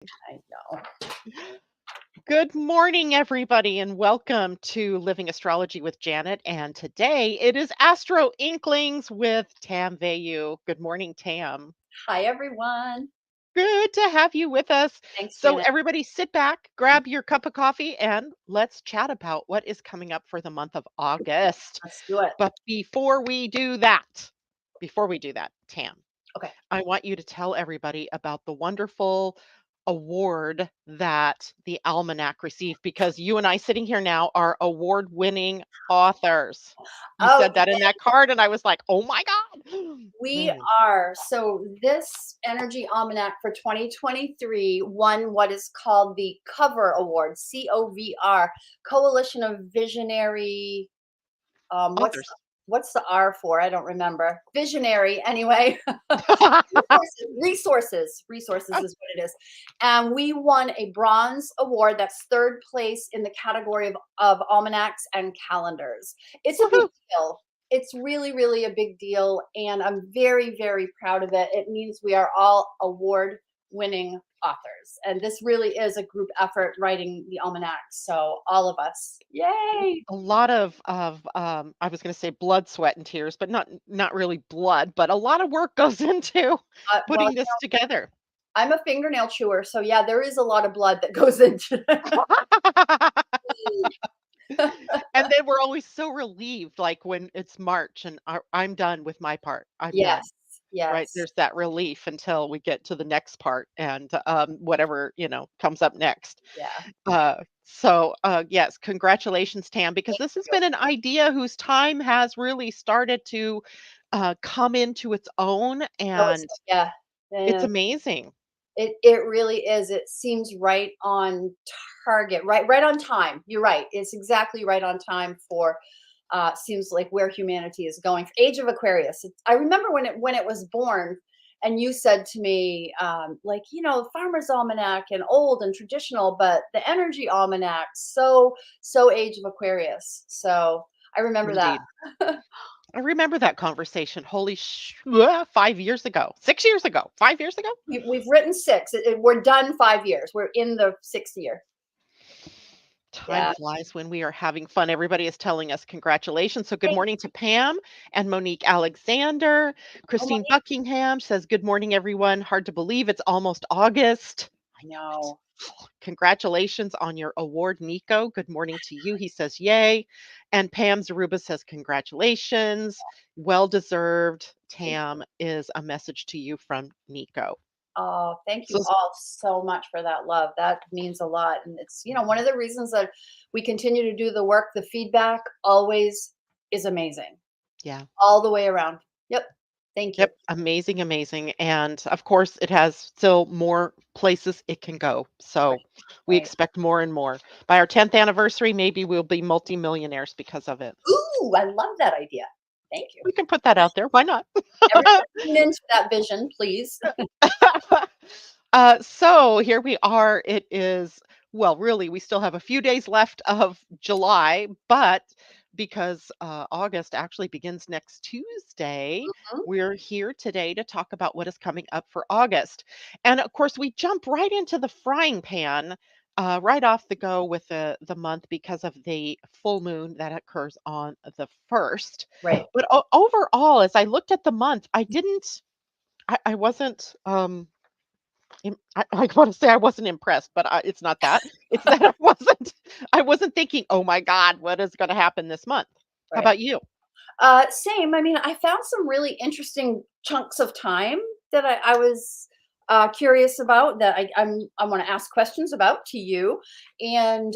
I know. Good morning, everybody, and welcome to Living Astrology with Janet. And today it is AstroInklings with Tam Vayu. Good morning, Tam. Hi, everyone. Good to have you with us. Thanks, So, Janet. everybody, sit back, grab your cup of coffee, and let's chat about what is coming up for the month of August. Let's do it. But before we do that, Tam, Okay. I want you to tell everybody about the wonderful award that the Almanac received because you and I sitting here now are award-winning authors. You Oh, said that in that card, and I was like, "Oh my god." we Mm, are. So, this Energy Almanac for 2023 won what is called the Cover Award, COVR, Coalition of Visionary. Um, what's authors. what's the R for? I don't remember. Visionary, anyway. Resources is what it is. And we won a bronze award. That's third place in the category of almanacs and calendars. It's a big Woohoo. deal. It's really, really a big deal. And I'm very, very proud of it. It means we are all award winning authors. And this really is a group effort writing the almanac. So all of us. Yay. A lot of I was gonna say blood, sweat, and tears, but not really blood, but a lot of work goes into Well, putting this together. I'm a fingernail chewer. So yeah, there is a lot of blood that goes into it. And then we're always so relieved, like, when it's March and I'm done with my part. I'm done, Yes. right? Yes. There's that relief until we get to the next part and, whatever, comes up next. Yeah. Yes, congratulations, Tam, because Thank this has you. been an idea whose time has really started to, come into its own, No, it's and yeah. Yeah, it's yeah. amazing. It really is. It seems right on target, right on time. You're right. It's exactly right on time for seems like where humanity is going. Age of Aquarius. I remember when it was born, and you said to me, Farmer's Almanac and old and traditional, but the Energy Almanac, so Age of Aquarius. So I remember that. Indeed. I remember that conversation. 5 years ago, 6 years ago, 5 years ago? We've written six. We're done 5 years. We're in the sixth year. Time Yeah. flies when we are having fun. Everybody is telling us congratulations. So, good Thank morning to Pam and Monique Alexander. Oh, Christine Monique. Buckingham says, "Good morning, everyone. Hard to believe it's almost August." I know. Congratulations on your award, Nico. Good morning to you. He says, "Yay." And Pam Zaruba says, "Congratulations. Well deserved." Thank Tam is a message to you from Nico. Oh, thank you So, all so much for that love. That means a lot. And it's, one of the reasons that we continue to do the work, the feedback always is amazing yeah. all the way around. Yep. Thank you. Yep, amazing, amazing, and of course, it has still more places it can go, so Right. we Right. expect more and more. By our 10th anniversary, maybe we'll be multimillionaires because of it. Ooh, I love that idea. Thank you. We can put that out there, why not? Everyone tune into that vision, please. So here we are, it is well, really, we still have a few days left of July, but because, August actually begins next Tuesday, Mhm. we're here today to talk about what is coming up for August. And, of course, we jump right into the frying pan, right off the go with the month because of the full moon that occurs on the 1st. Right. But o overall, as I looked at the month, I wasn't, I wanna say I wasn't impressed, but it's not that. It's that I wasn't thinking, "Oh my god, what is gonna happen this month?" How Right. about you? Same. I mean, I found some really interesting chunks of time that I was curious about that I want to ask questions about to you. And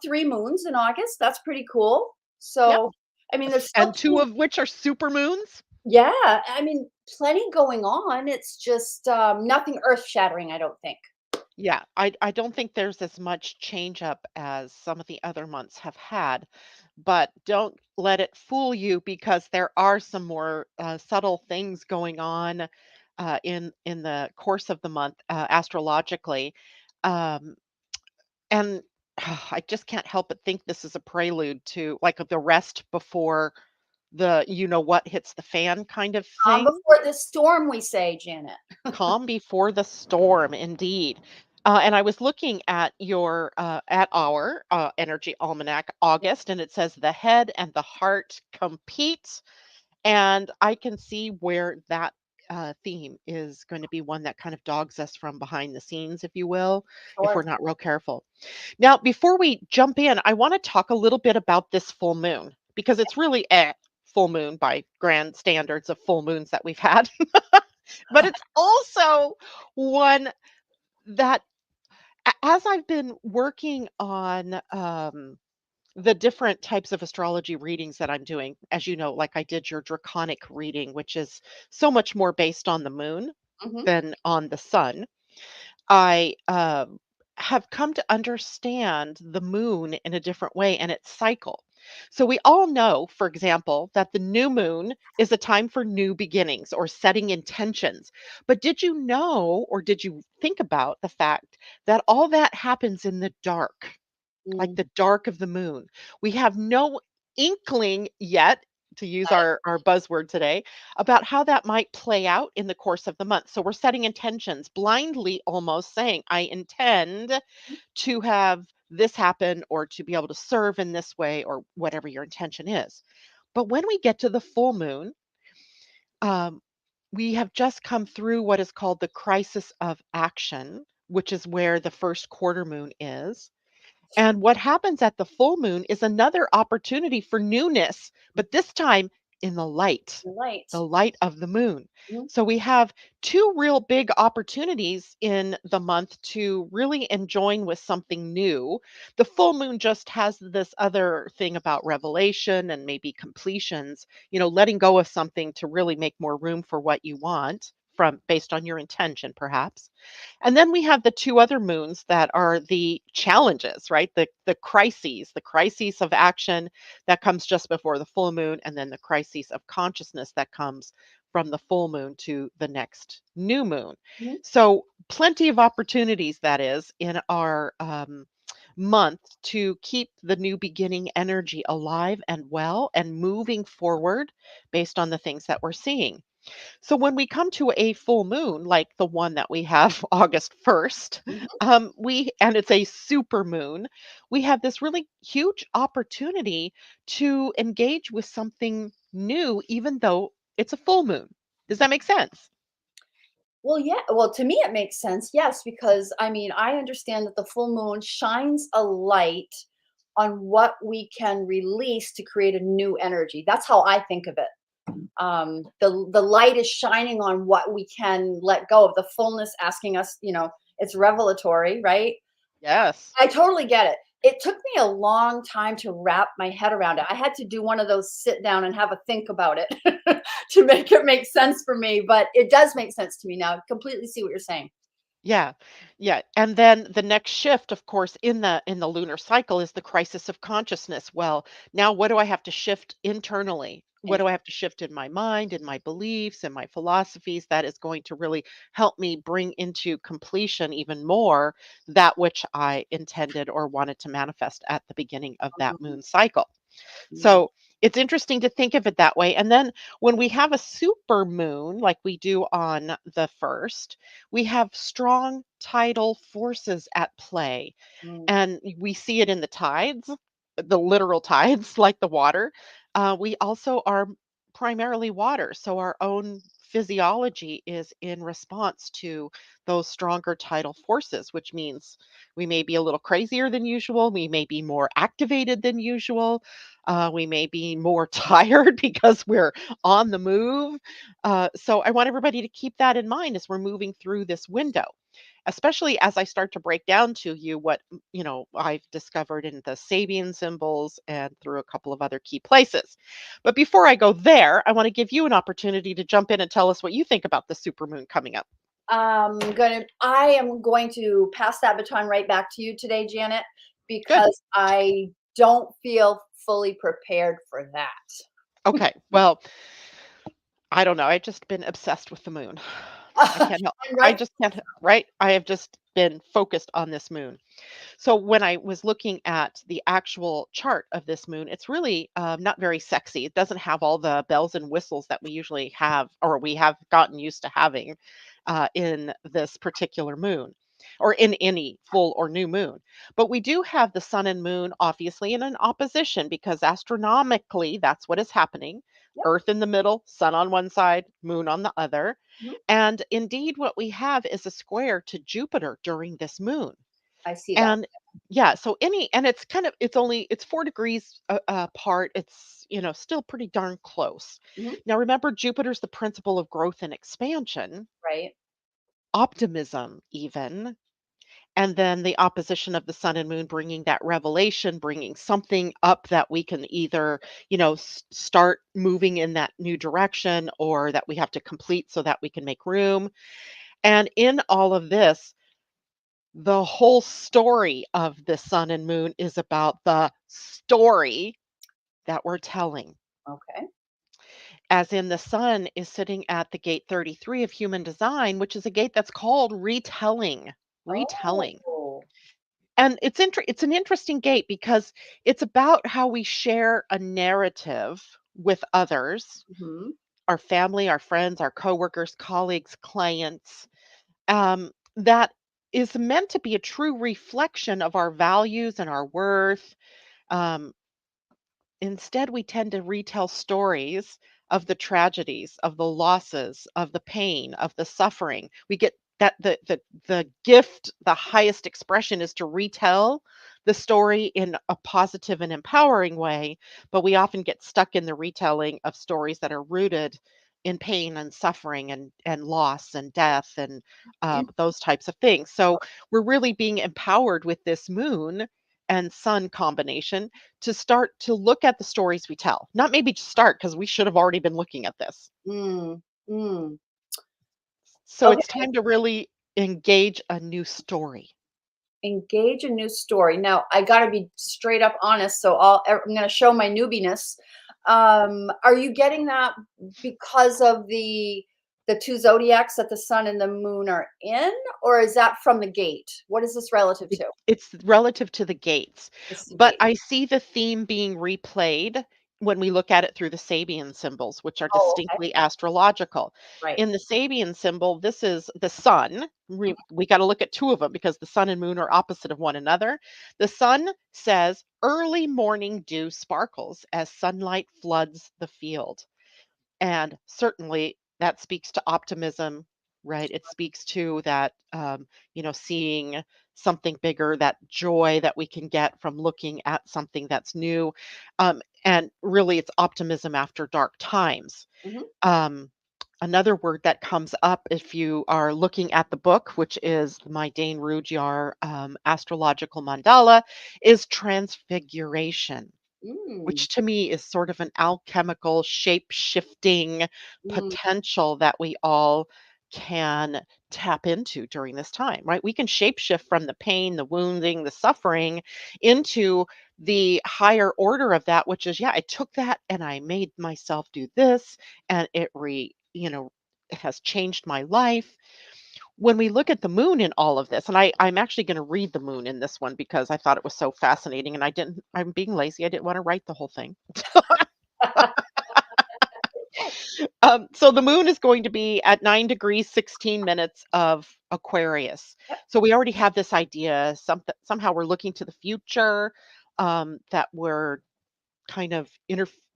3 moons in August. That's pretty cool. Yep, So, I mean, there's still and 2 of which are super moons? yeah. I mean, plenty going on. It's just nothing earth shattering. I don't think. Yeah, I don't think there's as much change up as some of the other months have had, but don't let it fool you because there are some more, subtle things going on, in the course of the month, astrologically, um and I just can't help but think this is a prelude to, like, the rest before the what hits the fan kind of thing. Before the storm, we say, Janet. Calm before the storm, indeed. And I was looking at our Energy Almanac August, and it says the head and the heart compete, and I can see where that theme is going to be one that kind of dogs us from behind the scenes, if you will, if we're Sure. not real careful. Now, before we jump in, I want to talk a little bit about this full moon because it's really a full moon by grand standards of full moons that we've had, but it's also one that as I've been working on the different types of astrology readings that I'm doing, as you know, like I did your draconic reading, which is so much more based on the moon Hmm. than on the sun. I have come to understand the moon in a different way and its cycle. So, we all know, for example, that the new moon is a time for new beginnings or setting intentions. But did you know, or did you think about the fact that all that happens in the dark? Like Mm. the dark of the moon. We have no inkling yet, to use our buzzword today, about how that might play out in the course of the month. So we're setting intentions, blindly almost saying, I intend to have this happen or to be able to serve in this way or whatever your intention is. But when we get to the full moon, um, we have just come through what is called the crisis of action, which is where the first quarter moon is. And what happens at the full moon is another opportunity for newness, but this time in You're right. the light of the moon. Mhm. So we have two real big opportunities in the month to really enjoin with something new. The full moon just has this other thing about revelation and maybe completions, letting go of something to really make more room for what you want from based on your intention perhaps. And then we have the two other moons that are the challenges, right? The crises of action that comes just before the full moon, and then the crises of consciousness that comes from the full moon to the next new moon. Mhm. So plenty of opportunities that is in our month to keep the new beginning energy alive and well and moving forward based on the things that we're seeing. So when we come to a full moon, like the one that we have August 1st, Mhm. and it's a super moon, we have this really huge opportunity to engage with something new, even though it's a full moon. Does that make sense? Well, yeah. Well, to me, it makes sense. Yes, because I mean, I understand that the full moon shines a light on what we can release to create a new energy. That's how I think of it. The light is shining on what we can let go of. The fullness asking us, it's revelatory, right? Yes. I totally get it. It took me a long time to wrap my head around it. I had to do one of those sit down and have a think about it to make it make sense for me, but it does make sense to me now. Completely see what you're saying. Yeah. Yeah. And then the next shift, of course, in the lunar cycle is the crisis of consciousness. Well, now what do I have to shift internally? What do I have to shift in my mind, in my beliefs, in my philosophies that is going to really help me bring into completion even more that which I intended or wanted to manifest at the beginning of that Mhm. moon cycle? Yeah. So it's interesting to think of it that way. And then when we have a super moon, like we do on the first, we have strong tidal forces at play. Mm. And we see it in the tides, the literal tides, like the water. We also are primarily water. So our own physiology is in response to those stronger tidal forces, which means we may be a little crazier than usual. We may be more activated than usual. We may be more tired because we're on the move. So I want everybody to keep that in mind as we're moving through this window, especially as I start to break down to you what I've discovered in the Sabian symbols and through a couple of other key places. But before I go there, I want to give you an opportunity to jump in and tell us what you think about the supermoon coming up. I am going to pass that baton right back to you today, Janet, Good. because I don't feel fully prepared for that. Okay. Well, I don't know. I've just been obsessed with the moon. I can't help. And I right. just can't. Right. I have just been focused on this moon. So when I was looking at the actual chart of this moon, it's really not very sexy. It doesn't have all the bells and whistles that we usually have, or we have gotten used to having in this particular moon. or in any full or new moon. But we do have the sun and moon obviously in an opposition because astronomically that's what is happening. Yep. Earth in the middle, sun on one side, moon on the other. Mhm. And indeed, what we have is a square to Jupiter during this moon. I see that. And yeah, so and it's kind of, it's 4 degrees apart. It's, still pretty darn close. Mhm. Now, remember, Jupiter's the principle of growth and expansion, Right. optimism, even. And then the opposition of the sun and moon bringing that revelation, bringing something up that we can either, start moving in that new direction or that we have to complete so that we can make room. And in all of this, the whole story of the sun and moon is about the story that we're telling. Okay. As in, the sun is sitting at the gate 33 of human design, which is a gate that's called retelling. Retelling. Oh. And it's an interesting gate because it's about how we share a narrative with others, Mhm. our family, our friends, our coworkers, colleagues, clients, that is meant to be a true reflection of our values and our worth. Um, Instead, we tend to retell stories of the tragedies, of the losses, of the pain, of the suffering. We get that the gift, the highest expression is to retell the story in a positive and empowering way, but we often get stuck in the retelling of stories that are rooted in pain and suffering and loss and death and those types of things. So we're really being empowered with this moon and sun combination to start to look at the stories we tell. Not maybe just start because we should have already been looking at this. Mm. Mm. So it's Okay. time to really engage a new story. Engage a new story. Now, I got to be straight up honest, so I'm going to show my newbiness. Are you getting that because of the two zodiacs that the sun and the moon are in, or is that from the gate? What is this relative to? It's relative to the gates, It's the but gate. I see the theme being replayed when we look at it through the Sabian symbols, which are Oh, okay. distinctly astrological. Right. In the Sabian symbol, this is the sun. We got to look at two of them because the sun and moon are opposite of one another. The sun says, early morning dew sparkles as sunlight floods the field. And certainly that speaks to optimism, right? It speaks to that, seeing something bigger, that joy that we can get from looking at something that's new. And really, it's optimism after dark times. Mhm. Um, Another word that comes up if you are looking at the book, which is my Dane Rudhyar astrological mandala, is transfiguration, Mm. which to me is sort of an alchemical, shape-shifting Mm. potential that we all can tap into during this time, right? We can shapeshift from the pain, the wounding, the suffering into the higher order of that, which is, yeah, I took that and I made myself do this, and it has changed my life. When we look at the moon in all of this, and I'm actually going to read the moon in this one because I thought it was so fascinating, and I'm being lazy. I didn't want to write the whole thing. So the moon is going to be at 9 degrees 16 minutes of Aquarius. Yep. So we already have this idea. Somehow we're looking to the future. That we're kind of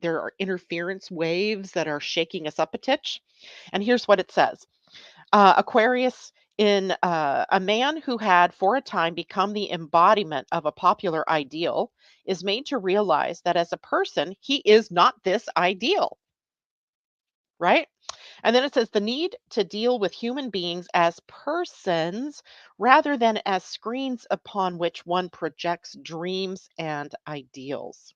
there are interference waves that are shaking us up a titch. And here's what it says. Aquarius, in a man who had for a time become the embodiment of a popular ideal, is made to realize that as a person, he is not this ideal, right? And then it says the need to deal with human beings as persons rather than as screens upon which one projects dreams and ideals.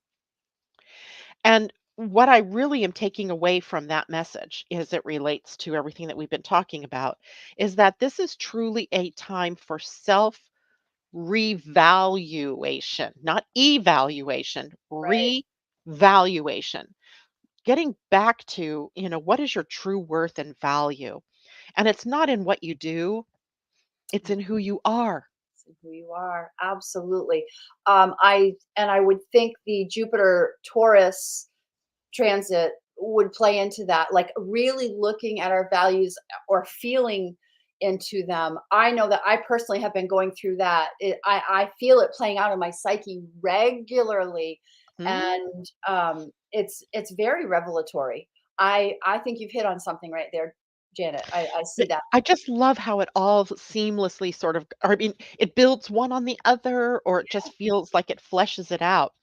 And what I really am taking away from that message as it relates to everything that we've been talking about is that this is truly a time for self revaluation, not evaluation, Right. revaluation. Getting back to, what is your true worth and value? And it's not in what you do, it's in who you are. See who you are. Absolutely. I would think the Jupiter Taurus transit would play into that, like really looking at our values or feeling into them. I know that I personally have been going through that. I feel it playing out in my psyche regularly, Mhm. and it's very revelatory. I think you've hit on something right there, Janet. I see that. I just love how it all seamlessly sort of, I mean, it builds one on the other, or it just feels like it fleshes it out.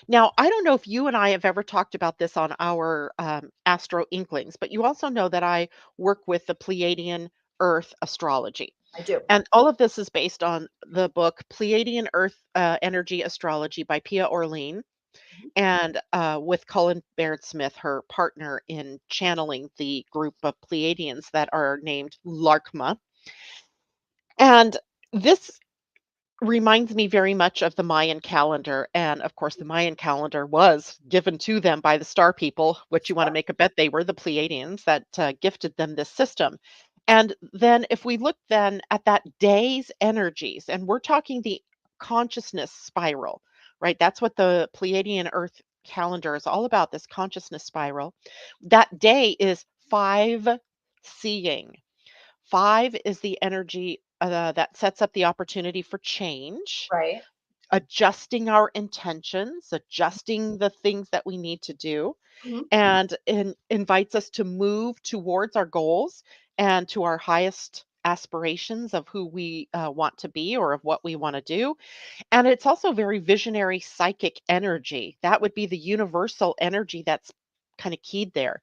Now, I don't know if you and I have ever talked about this on our AstroInklings, but you also know that I work with the Pleiadian Earth astrology. I do. And all of this is based on the book Pleiadian Earth Energy Astrology by Pia Orlean, Mhm. and with Colin Baird Smith, her partner in channeling the group of Pleiadians that are named Larkma. And this reminds me very much of the Mayan calendar. And of course, the Mayan calendar was given to them by the star people, which you want to Sure. make a bet they were the Pleiadians that gifted them this system. And then, if we look then at that day's energies, and we're talking the consciousness spiral, right? That's what the Pleiadian Earth calendar is all about, this consciousness spiral. That day is five seeing. Five is the energy that sets up the opportunity for change, Right. adjusting our intentions, adjusting the things that we need to do, Mhm. and invites us to move towards our goals and to our highest aspirations of who we want to be or of what we want to do. And it's also very visionary psychic energy. That would be the universal energy that's kind of keyed there.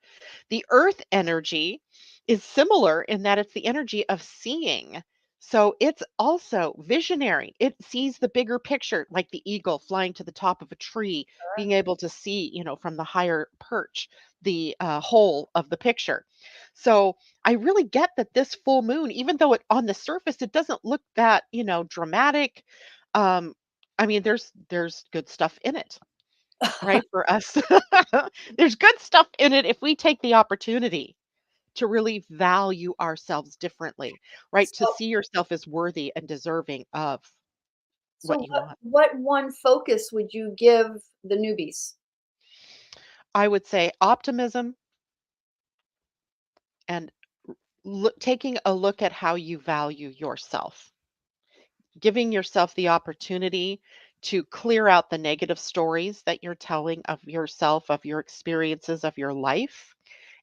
The earth energy is similar in that it's the energy of seeing. So it's also visionary. It sees the bigger picture, like the eagle flying to the top of a tree, being able to see, from the higher perch, the whole of the picture. So I really get that this full moon, even though it on the surface it doesn't look that, dramatic, um, I mean, there's good stuff in it, right, for us. There's good stuff in it if we take the opportunity to really value ourselves differently, right? To So see yourself as worthy and deserving of what so you want. what one focus would you give the newbies? I would say optimism and taking a look at how you value yourself, giving yourself the opportunity to clear out the negative stories that you're telling of yourself, of your experiences, of your life,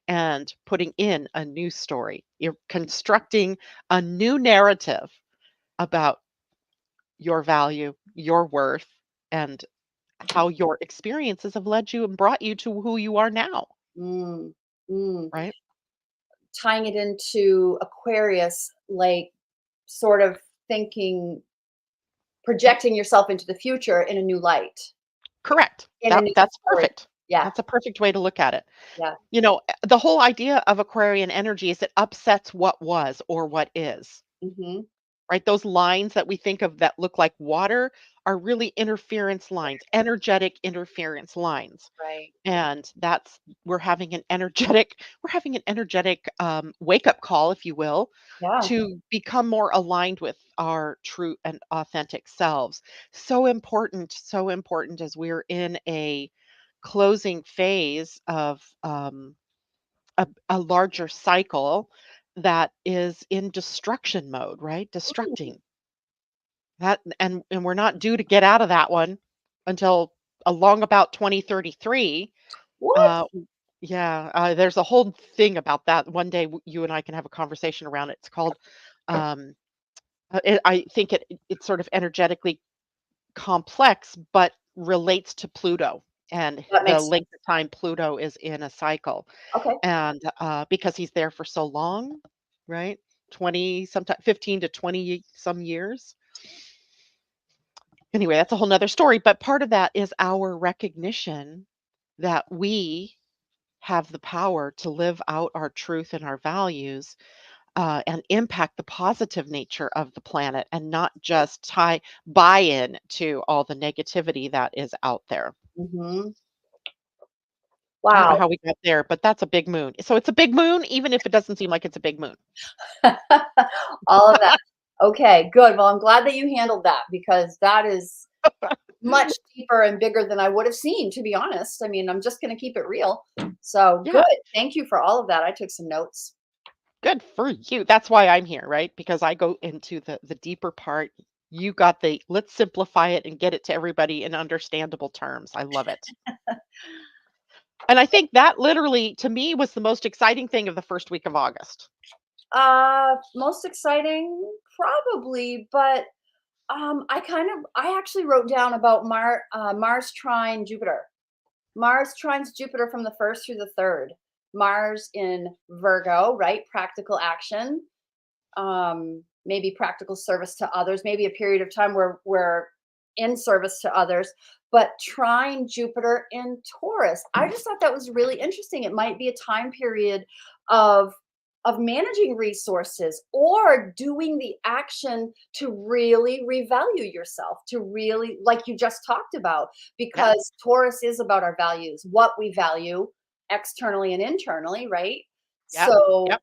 and putting in a new story. You're constructing a new narrative about your value, your worth, and how your experiences have led you and brought you to who you are now, Mm, mm. right? Tying it into Aquarius, like sort of thinking, projecting yourself into the future in a new light, Correct. in a That new that's story. perfect. Yeah. That's a perfect way to look at it. Yeah. The whole idea of Aquarian energy is it upsets what was or what is. Hmm. Right? Those lines that we think of that look like water are really interference lines, energetic interference lines. Right. And that's we're having an energetic wake up call, if you will, Yeah. to become more aligned with our true and authentic selves. So important as we're in a closing phase of a larger cycle that is in destruction mode, right? Mm. Destructing that, and we're not due to get out of that one until along about 2033. What? Uh, yeah, there's a whole thing about that. One day you and I can have a conversation around it. It's called, um, I think it's sort of energetically complex, but relates to Pluto and That the makes length sense. of time Pluto is in a cycle. Okay. And because he's there for so long, right? 20, sometimes 15 to 20 some years. Anyway, that's a whole nother story. But part of that is our recognition that we have the power to live out our truth and our values and impact the positive nature of the planet and not just buy in to all the negativity that is out there. Hmm. I don't know Wow. how we got there, but that's a big moon. So it's a big moon, even if it doesn't seem like it's a big moon. All of that. Okay, good. Well, I'm glad that you handled that because that is much deeper and bigger than I would have seen, to be honest. I mean, I'm just going to keep it real. So good. Yeah. Thank you for all of that. I took some notes. Good for you. That's why I'm here, right? Because I go into the deeper part. You got the let's simplify it and get it to everybody in understandable terms. I love it. And I think that literally to me was the most exciting thing of the first week of August. Most exciting, probably, but I actually wrote down about Mars trine Jupiter. Mars trines Jupiter from the first through the third. Mars in Virgo, right? Practical action, maybe practical service to others, maybe a period of time where we're in service to others. But trine Jupiter in Taurus, I just thought that was really interesting. It might be a time period of managing resources or doing the action to really revalue yourself, to really, like you just talked about, Yep. because Taurus is about our values, what we value externally and internally, right? Yep. So Yep.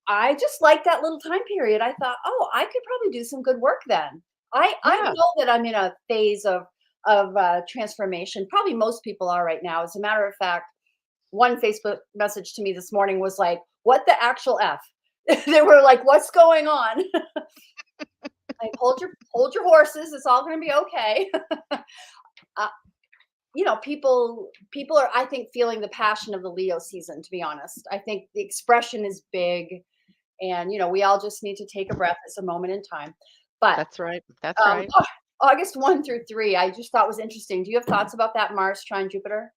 I just like that little time period. I thought, "Oh, I could probably do some good work then." I Yeah. know that I'm in a phase of transformation. Probably most people are right now. As a matter of fact, one Facebook message to me this morning was like, "What the actual f?" They were like, "What's going on?" Like, hold your horses. It's all going to be okay. uh, people are, I think, feeling the passion of the Leo season. To be honest, I think the expression is big. And, we all just need to take a breath. It's a moment in time. But That's right. That's right. August 1 through 3, I just thought was interesting. Do you have thoughts about that Mars trine Jupiter?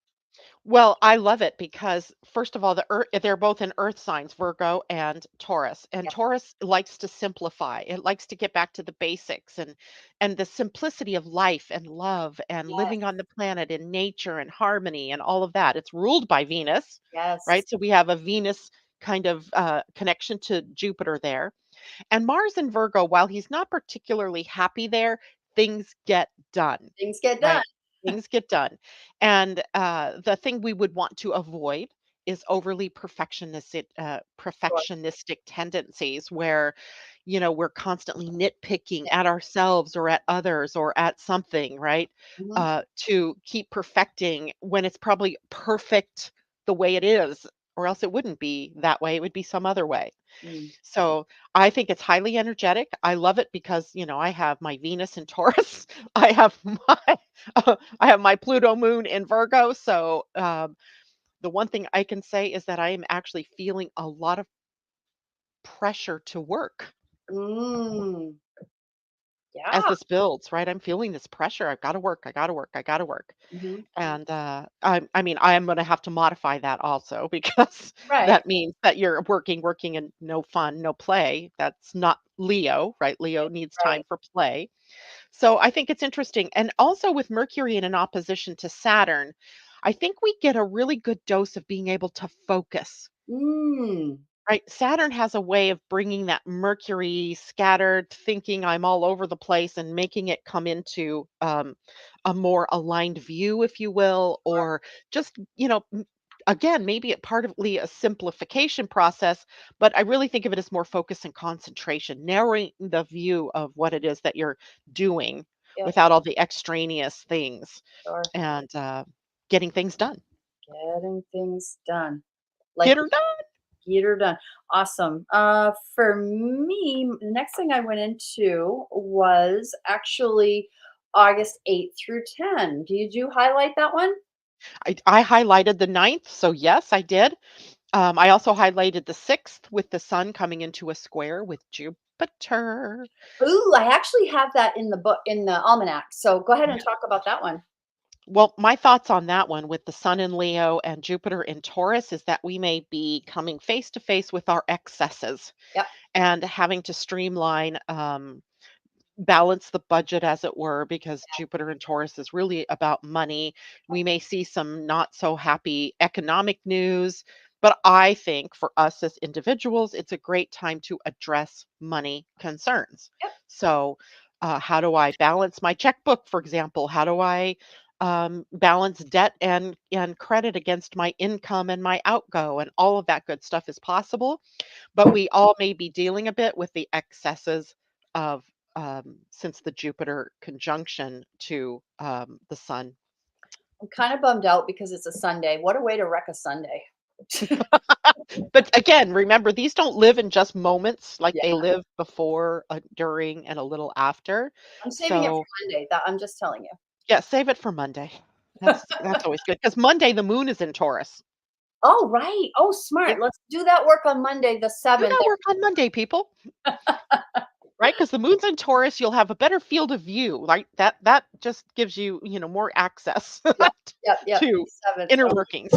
Well, I love it because first of all, they're both in earth signs, Virgo and Taurus. And Yeah. Taurus likes to simplify. It likes to get back to the basics and the simplicity of life and love and Yes. living on the planet in nature and harmony and all of that. It's ruled by Venus, Yes. right? So we have a Venus kind of connection to Jupiter there. And Mars in Virgo, while he's not particularly happy there, things get done, Things get done. right? Things get done. And the thing we would want to avoid is overly Sure. perfectionistic tendencies where, we're constantly nitpicking at ourselves or at others or at something, right? Mhm. To keep perfecting when it's probably perfect the way it is, or else it wouldn't be that way. It would be some other way. Mm. So, I think it's highly energetic. I love it because, I have my Venus in Taurus. I have I have my Pluto moon in Virgo. So, the one thing I can say is that I am actually feeling a lot of pressure to work Mm. as Yeah. this builds, right? I'm feeling this pressure. I've got to work. I got to work. I got to work. Mhm. And I mean, I am going to have to modify that also because Right. that means that you're working, working, and no fun, no play. That's not Leo, right? Leo needs time Right. for play. So I think it's interesting. And also with Mercury in an opposition to Saturn, I think we get a really good dose of being able to focus. Mm. Right. Saturn has a way of bringing that Mercury scattered thinking, I'm all over the place, and making it come into a more aligned view, if you will, or just, again, maybe it partly a simplification process, but I really think of it as more focus and concentration, narrowing the view of what it is that you're doing Yep. without all the extraneous things Sure. and getting things done. Getting things done. Like Get her done. get her done. Awesome. For me, the next thing I went into was actually August 8th through 10. Did you highlight that one? I highlighted the ninth, so yes, I did. I also highlighted the 6th with the sun coming into a square with Jupiter. Ooh, I actually have that in the book in the almanac. So go ahead and talk about that one. Well, my thoughts on that one with the sun in Leo and Jupiter in Taurus is that we may be coming face to face with our excesses Yep. and having to streamline, balance the budget, as it were, because Jupiter and Taurus is really about money. We may see some not so happy economic news, but I think for us as individuals, it's a great time to address money concerns. Yep. So, how do I balance my checkbook, for example? How do I balance debt and credit against my income and my outgo? And all of that good stuff is possible, but we all may be dealing a bit with the excesses of since the Jupiter conjunction to the sun. I'm kind of bummed out because it's a Sunday. What a way to wreck a Sunday. But again, remember these don't live in just moments, like Yeah, they live before, during, and a little after. I'm saving it for So, Monday. That I'm just telling you. yeah, save it for Monday. That's always good because Monday the moon is in Taurus. Oh, right. Oh, smart. Yep. Let's do that work on Monday, the Do 7th. that work on Monday, people. Right, because the moon's in Taurus, you'll have a better field of view, like, that just gives you, more access Yep, yep, yep. to 7th. inner Oh, workings.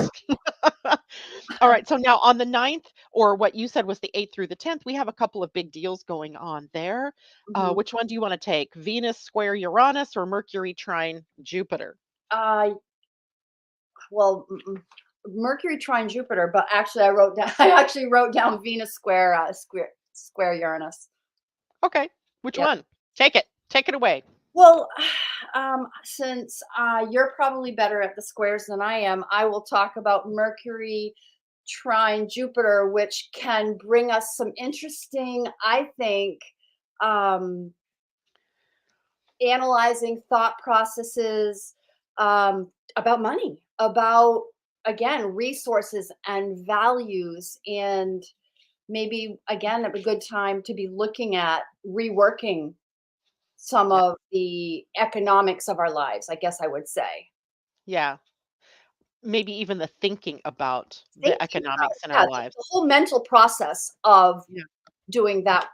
Alright, so now on the 9th, or what you said was the 8th through the 10th, we have a couple of big deals going on there. mhm. Which one do you wanna take? Venus square Uranus or Mercury trine Jupiter? Uh, well, Mercury trine Jupiter, but actually I wrote down I actually wrote down Venus square Uranus. Okay, which Yep. one? Take it. Take it away. Well, since you're probably better at the squares than I am, I will talk about Mercury trine Jupiter, which can bring us some interesting, I think, um, analyzing thought processes about money, about, again, resources and values, and maybe, again, a good time to be looking at reworking some Yeah, of the economics of our lives, I guess I would say. yeah. Maybe even the thinking about the Thinking about it, economics in yeah, our the lives. whole mental process of Yeah, doing that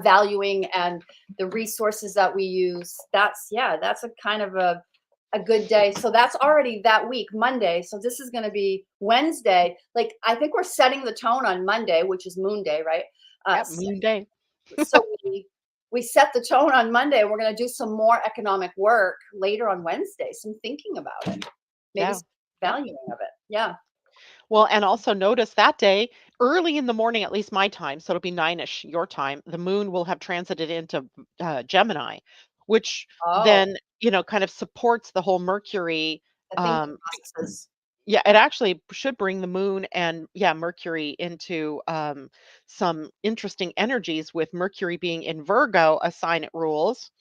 valuing and the resources that we use. That's, yeah, that's a kind of a good day. So that's already that week, Monday. So this is going to be Wednesday. Like, I think we're setting the tone on Monday, which is Moon Day, right? yeah, moon day. So we set the tone on Monday. We're going to do some more economic work later on Wednesday. Some thinking about it, maybe Yeah, some yeah. valuing of it. Yeah. Well, and also notice that day, early in the morning, at least my time, so it'll be 9ish your time, the moon will have transited into Gemini, which Oh, then, kind of supports the whole Mercury. the thinking Um, processes. yeah, it actually should bring the moon and, yeah, Mercury into some interesting energies with Mercury being in Virgo, a sign it rules.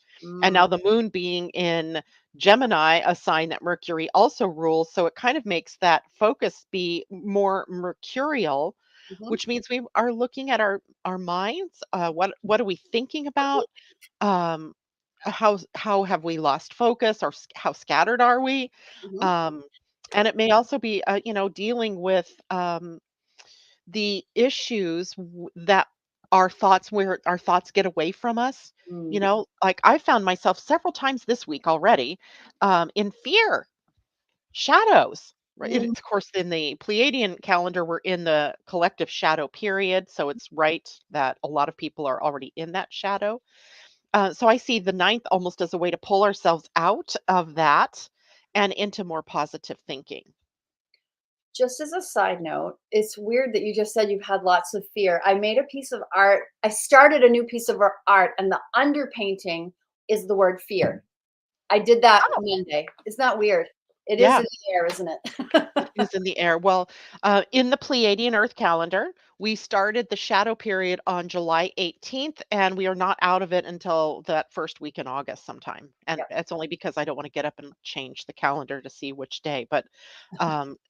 And Mm, now the moon being in Gemini, a sign that Mercury also rules. So it kind of makes that focus be more mercurial, mhm. which means we are looking at our minds. What are we thinking about? Um, how have we lost focus, or how scattered are we? Mhm. Um, and it may also be, dealing with the issues that where our thoughts get away from us. Mm, Like I found myself several times this week already in fear, shadows. Right. mhm, Of course, in the Pleiadian calendar, we're in the collective shadow period. So it's right that a lot of people are already in that shadow. So I see the ninth almost as a way to pull ourselves out of that and into more positive thinking. just as a side note, it's weird that you just said you've had lots of fear. I made a piece of art. I started a new piece of art, and the underpainting is the word fear. I did that Oh, Monday. It's not weird. It is yeah. in the air, isn't it? It is in the air. Well, in the Pleiadian Earth calendar, we started the shadow period on July 18th, and we are not out of it until that first week in August sometime. And Yep, it's only because I don't want to get up and change the calendar to see which day. But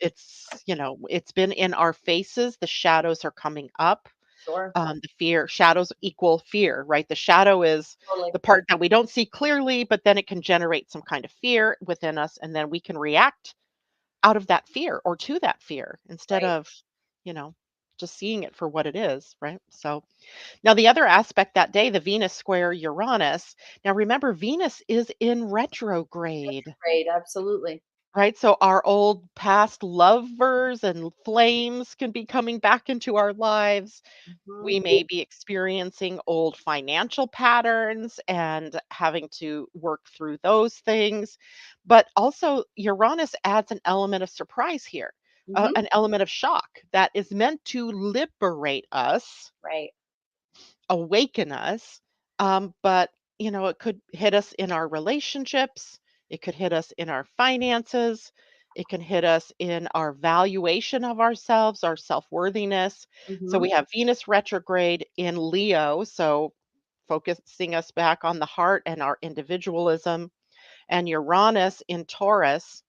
it's been in our faces. The shadows are coming up. sure. The fear, shadows equal fear, right? The shadow is Totally. the part that we don't see clearly, but then it can generate some kind of fear within us, and then we can react out of that fear or to that fear instead Right. of, you know, just seeing it for what it is, right? So now the other aspect that day, the Venus square Uranus. Now remember, Venus is in retrograde, Great. Absolutely. right? So our old past lovers and flames can be coming back into our lives. Mhm. We may be experiencing old financial patterns and having to work through those things. But also, Uranus adds an element of surprise here, Mhm. an element of shock that is meant to liberate us, Right. awaken us. But, it could hit us in our relationships, it could hit us in our finances. It can hit us in our valuation of ourselves, our self worthiness. So Mhm. we have Venus retrograde in Leo. So focusing us back on the heart and our individualism, and Uranus in Taurus.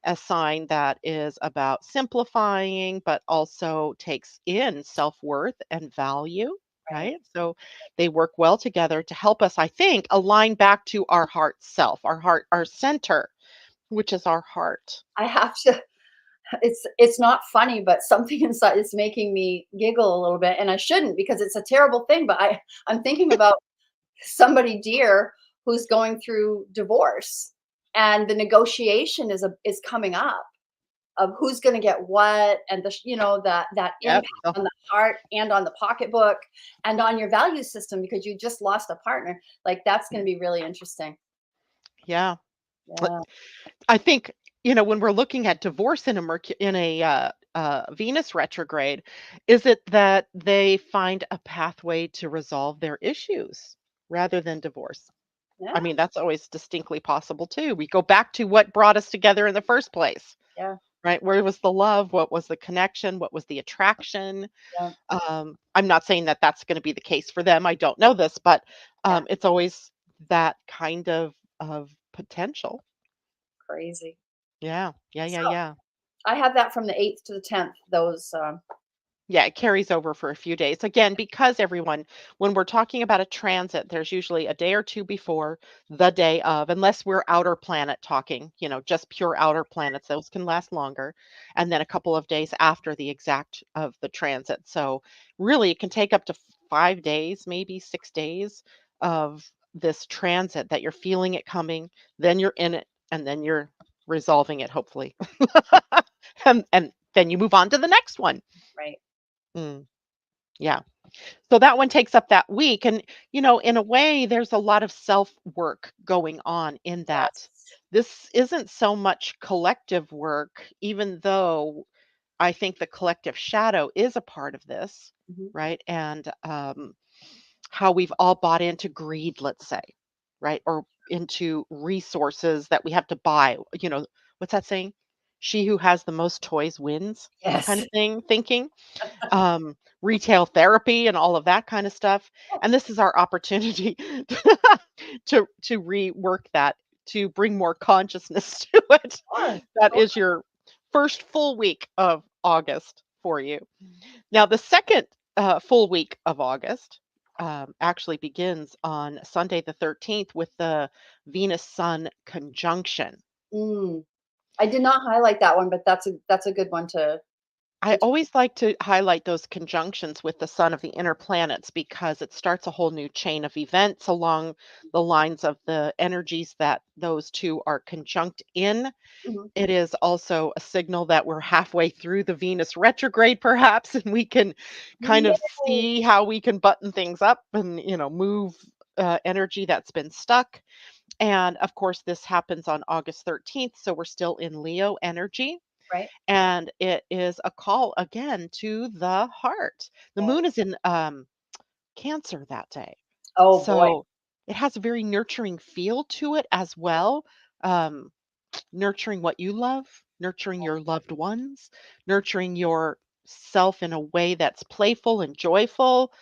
a sign that is about simplifying, but also takes in self-worth and value, Right. right? So they work well together to help us, I think, align back to our heart self, our heart, our center, which is our heart. I have to it's not funny, but something inside is making me giggle a little bit, and I shouldn't because it's a terrible thing, but I'm thinking about somebody dear who's going through divorce, and the negotiation is coming up of who's going to get what, and that Yep. impact on the heart and on the pocketbook and on your value system because you just lost a partner. Like that's going to be really interesting. Yeah. Yeah. I think, when we're looking at divorce in a Venus retrograde, is it that they find a pathway to resolve their issues rather than divorce? I Yeah. mean, that's always distinctly possible too. We go back to what brought us together in the first place, Yeah. right? Where was the love? What was the connection? What was the attraction? Yeah. I'm not saying that that's going to be the case for them. I don't know this, but Yeah. it's always that kind of potential. Crazy. Yeah, yeah, So yeah, yeah. I have that from the 8th to the 10th. Those Yeah, it carries over for a few days. Again, because everyone, when we're talking about a transit, there's usually a day or two before, the day of, unless we're outer planet talking, just pure outer planets, those can last longer. And then a couple of days after the exact of the transit. So really, it can take up to 5 days, maybe 6 days of this transit that you're feeling it coming, then you're in it, and then you're resolving it, hopefully. And then you move on to the next one. right. Mm, yeah. So that one takes up that week. And, in a way, there's a lot of self work going on in that. Yes. This isn't so much collective work, even though I think the collective shadow is a part of this, Mhm. right? And how we've all bought into greed, let's say, right? Or into resources that we have to buy. What's that saying? She who has the most toys wins, kind Yes. of thing, thinking retail therapy and all of that kind of stuff. Oh, And this is our opportunity to rework that, to bring more consciousness to it. sure. That Sure. is your first full week of August for you. Now, the second full week of August actually begins on Sunday the 13th with the Venus Sun conjunction. Mm. I did not highlight that one, but that's a good one I to always like to highlight those conjunctions with the sun of the inner planets because it starts a whole new chain of events along the lines of the energies that those two are conjunct in. Mhm. It is also a signal that we're halfway through the Venus retrograde, perhaps, and we can kind of Yay. see how we can button things up and, move energy that's been stuck. And of course, this happens on August 13th. So we're still in Leo energy. Right? And it is a call again to the heart. The Yeah. moon is in Cancer that day. Oh boy. So it has a very nurturing feel to it as well. Um, Nurturing what you love, nurturing your loved ones, nurturing yourself in a way that's playful and joyful.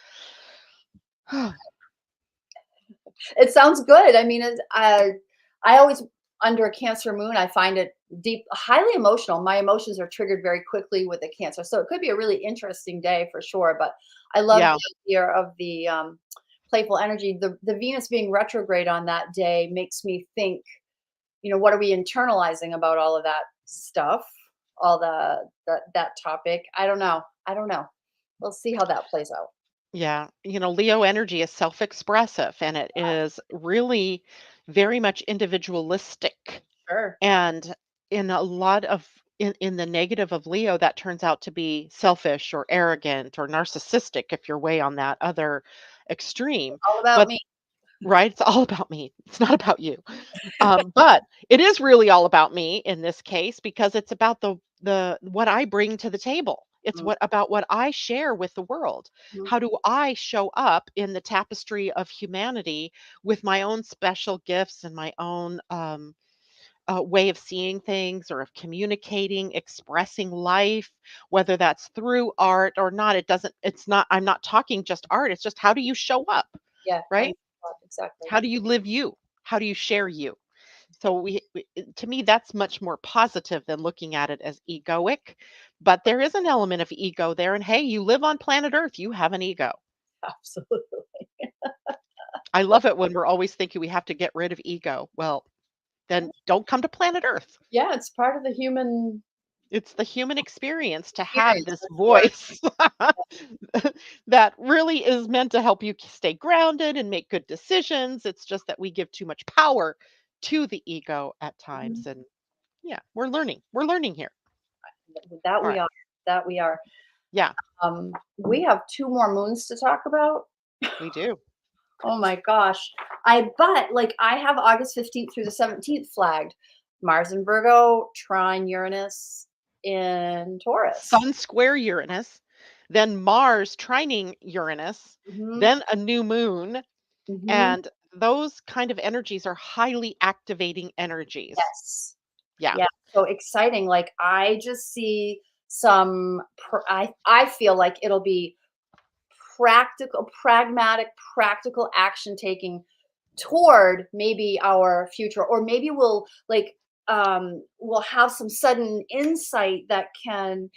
It sounds good. I mean, I always under a Cancer moon, I find it deep, highly emotional. My emotions are triggered very quickly with a Cancer, so it could be a really interesting day for sure. But I love Yeah, the idea of the playful energy. The Venus being retrograde on that day makes me think. What are we internalizing about all of that stuff? All that topic. I don't know. I don't know. We'll see how that plays out. yeah. Leo energy is self expressive and it is really very much individualistic. Sure. And in a lot of in the negative of Leo, that turns out to be selfish or arrogant or narcissistic if you're way on that other extreme. All about But me. right, it's all about me. It's not about you. But it is really all about me in this case because it's about the what I bring to the table. It's Mhm. what I share with the world. Mhm. How do I show up in the tapestry of humanity with my own special gifts and my own way of seeing things or of communicating, expressing life, whether that's through art or not. It's not, I'm not talking just art. It's just how do you show up, Yeah, on the right? spot, exactly. How do you live you? How do you share you? So to me, that's much more positive than looking at it as egoic. But there is an element of ego there. And hey, you live on planet Earth, you have an ego. Absolutely. I love it when we're always thinking we have to get rid of ego. Well, then don't come to planet Earth. Yeah, it's part of the human It's the human experience to have experience. this That's the word. voice that really is meant to help you stay grounded and make good decisions. It's just that we give too much power to the ego at Mhm. times. And yeah, we're learning. We're learning here. That All we right. are. That we are. Yeah, We have 2 more moons to talk about. we do. Oh my gosh. But like I have August 15th through the 17th flagged. Mars in Virgo, trine Uranus in Taurus. Sun square Uranus, then Mars trining Uranus, Hmm. then a new moon. Hmm. And those kind of energies are highly activating energies. Yes. Yeah. Yeah. So exciting. Like I just see some I feel like it'll be practical, pragmatic, practical action taking toward maybe our future, or maybe we'll have some sudden insight that can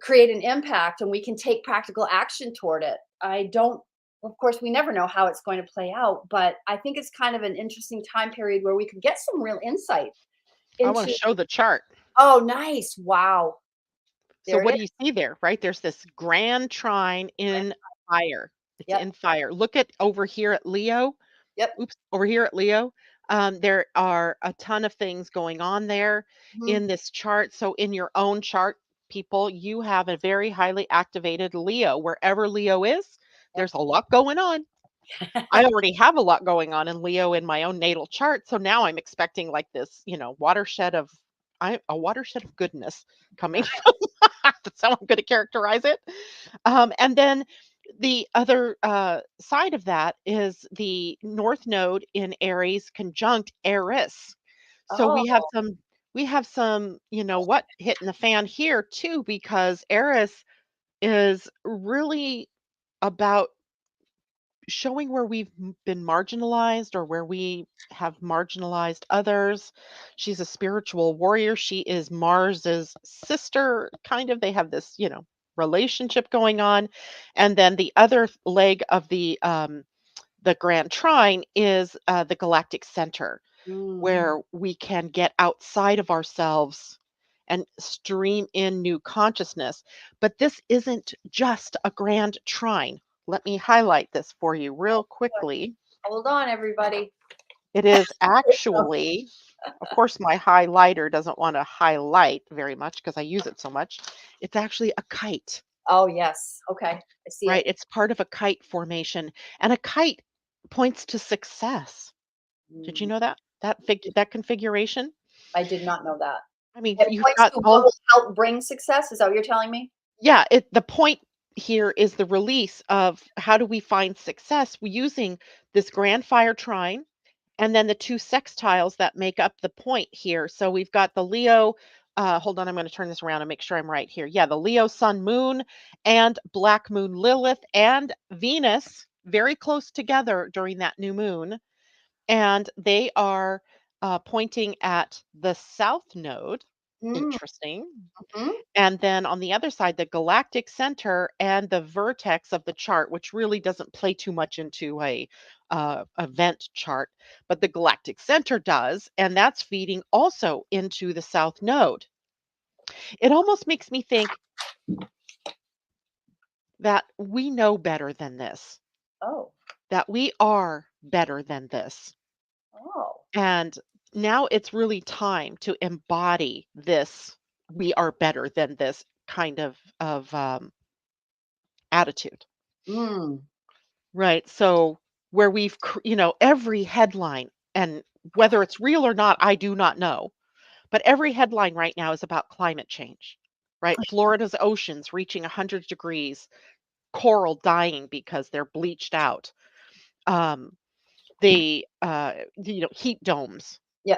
create an impact and we can take practical action toward it. I don't Of course we never know how it's going to play out, but I think it's kind of an interesting time period where we could get some real insight I want to into. show the chart. Oh, nice. Wow. So There it what is. do you see there, right? There's this grand trine in fire. It's Yep. in fire. Look at over here at Leo. Yep. Oops, over here at Leo. There are a ton of things going on there Mhm. in this chart. So in your own chart, people, you have a very highly activated Leo. Wherever Leo is, Yep. there's a lot going on. I already have a lot going on in Leo in my own natal chart. So now I'm expecting like this, watershed of a watershed of goodness coming from. That's how I'm going to characterize it. And then the other side of that is the North Node in Aries conjunct Eris. So Oh. we have some, what hitting the fan here too, because Eris is really about showing where we've been marginalized or where we have marginalized others. She's a spiritual warrior. She is Mars's sister, kind of. They have this, relationship going on. And then the other leg of the Grand Trine is the galactic center, Mm. where we can get outside of ourselves and stream in new consciousness. But this isn't just a grand trine. Let me highlight this for you real quickly. Hold on, everybody. It is actually, of course, my highlighter doesn't want to highlight very much because I use it so much. It's actually a kite, Oh, yes. Okay. I see it. right? It's part of a kite formation, and a kite points to success. Did you Mm. know that? That configuration? I did not know that. I mean, It you've points got to what all. will help bring success. Is that what you're telling me? Yeah, the point here is the release of how do we find success using this grand fire trine and then the two sextiles that make up the point here. So we've got the Leo. Hold on, I'm going to turn this around and make sure I'm right here. Yeah, the Leo Sun Moon and Black Moon Lilith and Venus very close together during that new moon. And they are pointing at the South Node. Mm. Interesting. Mhm. And then on the other side, the galactic center and the vertex of the chart, which really doesn't play too much into a event chart, but the galactic center does, and that's feeding also into the south node. It almost makes me think that we know better than this, Oh. that we are better than this. Oh. And now it's really time to embody this we are better than this kind of attitude. Mm. Right. So where every headline, and whether it's real or not, I do not know, but every headline right now is about climate change, right? Florida's oceans reaching 100 degrees, coral dying because they're bleached out. Um, heat domes. Yeah.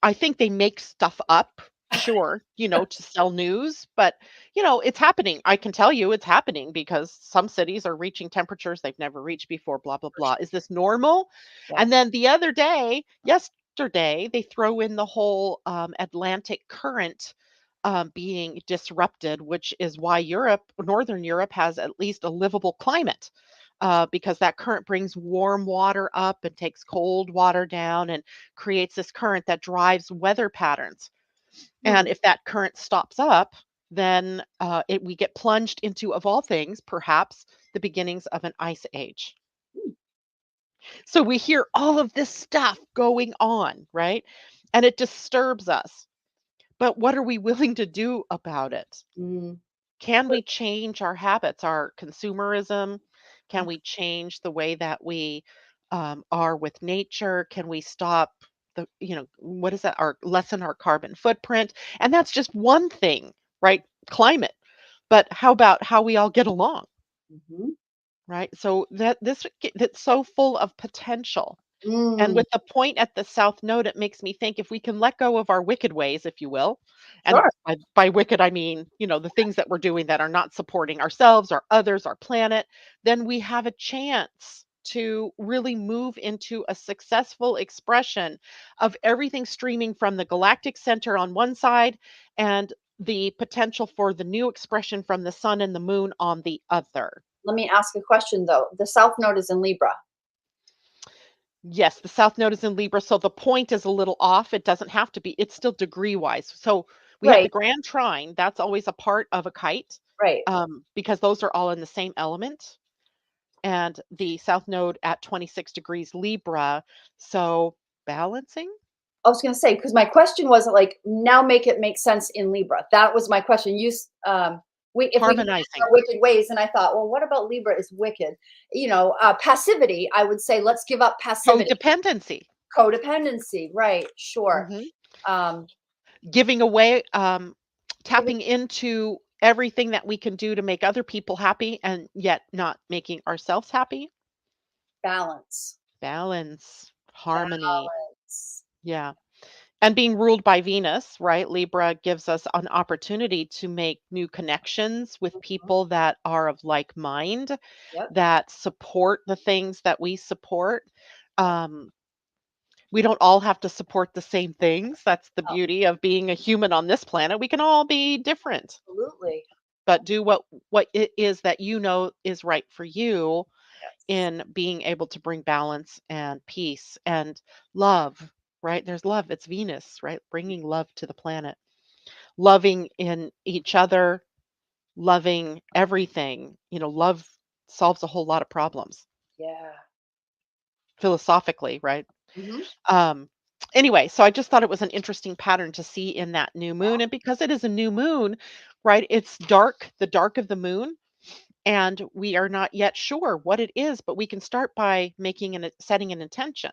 I think they make stuff up, sure, to sell news, but it's happening. I can tell you it's happening because some cities are reaching temperatures they've never reached before, blah, blah, For blah. sure. Is this normal? Yeah. And then the other day, yesterday they throw in the whole Atlantic current being disrupted, which is why Northern Europe, has at least a livable climate. Because that current brings warm water up and takes cold water down and creates this current that drives weather patterns. Hmm. And if that current stops up, then we get plunged into, of all things, perhaps the beginnings of an ice age. Hmm. So we hear all of this stuff going on, right? And it disturbs us. But what are we willing to do about it? Mm. Can we change our habits, our consumerism? Can we change the way that we are with nature? Can we stop what is that? Lessen our carbon footprint? And that's just one thing, right? Climate. But how about how we all get along, Mhm. right? So that's so full of potential. And Mm. with the point at the south node, it makes me think if we can let go of our wicked ways, if you will, and Sure. by wicked, I mean, the things that we're doing that are not supporting ourselves or others, our planet, then we have a chance to really move into a successful expression of everything streaming from the galactic center on one side and the potential for the new expression from the sun and the moon on the other. Let me ask a question though. The South Node is in Libra. Yes, the south node is in Libra, so the point is a little off. It doesn't have to be. It's still degree wise. So we have the Right. grand trine. That's always a part of a kite, Right. because those are all in the same element. And the south node at 26 degrees Libra. So balancing, I was going to say because my question was like now make it make sense in Libra. That was my question. We if we can change harmonizing, our wicked ways, and I thought, well, what about Libra is wicked? Passivity. I would say let's give up passivity. codependency, Codependency. Right. Sure. mhm, Um, giving away, Giving tapping into everything that we can do to make other people happy and yet not making ourselves happy. balance. Balance, harmony. Balance. Yeah. And being ruled by Venus, right? Libra gives us an opportunity to make new connections with Mhm. people that are of like mind, Yep. that support the things that we support. Um, we don't all have to support the same things. That's the Oh, beauty of being a human on this planet. We can all be different, absolutely. but do what it is that you know is right for you Yes. in being able to bring balance and peace and love, right? There's love. It's Venus, right? Bringing love to the planet, loving in each other, loving everything. Love solves a whole lot of problems Yeah. philosophically, right? Mhm. Um, anyway, so I just thought it was an interesting pattern to see in that new moon. And because it is a new moon, right? It's dark, the dark of the moon, and we are not yet sure what it is, but we can start by setting an intention.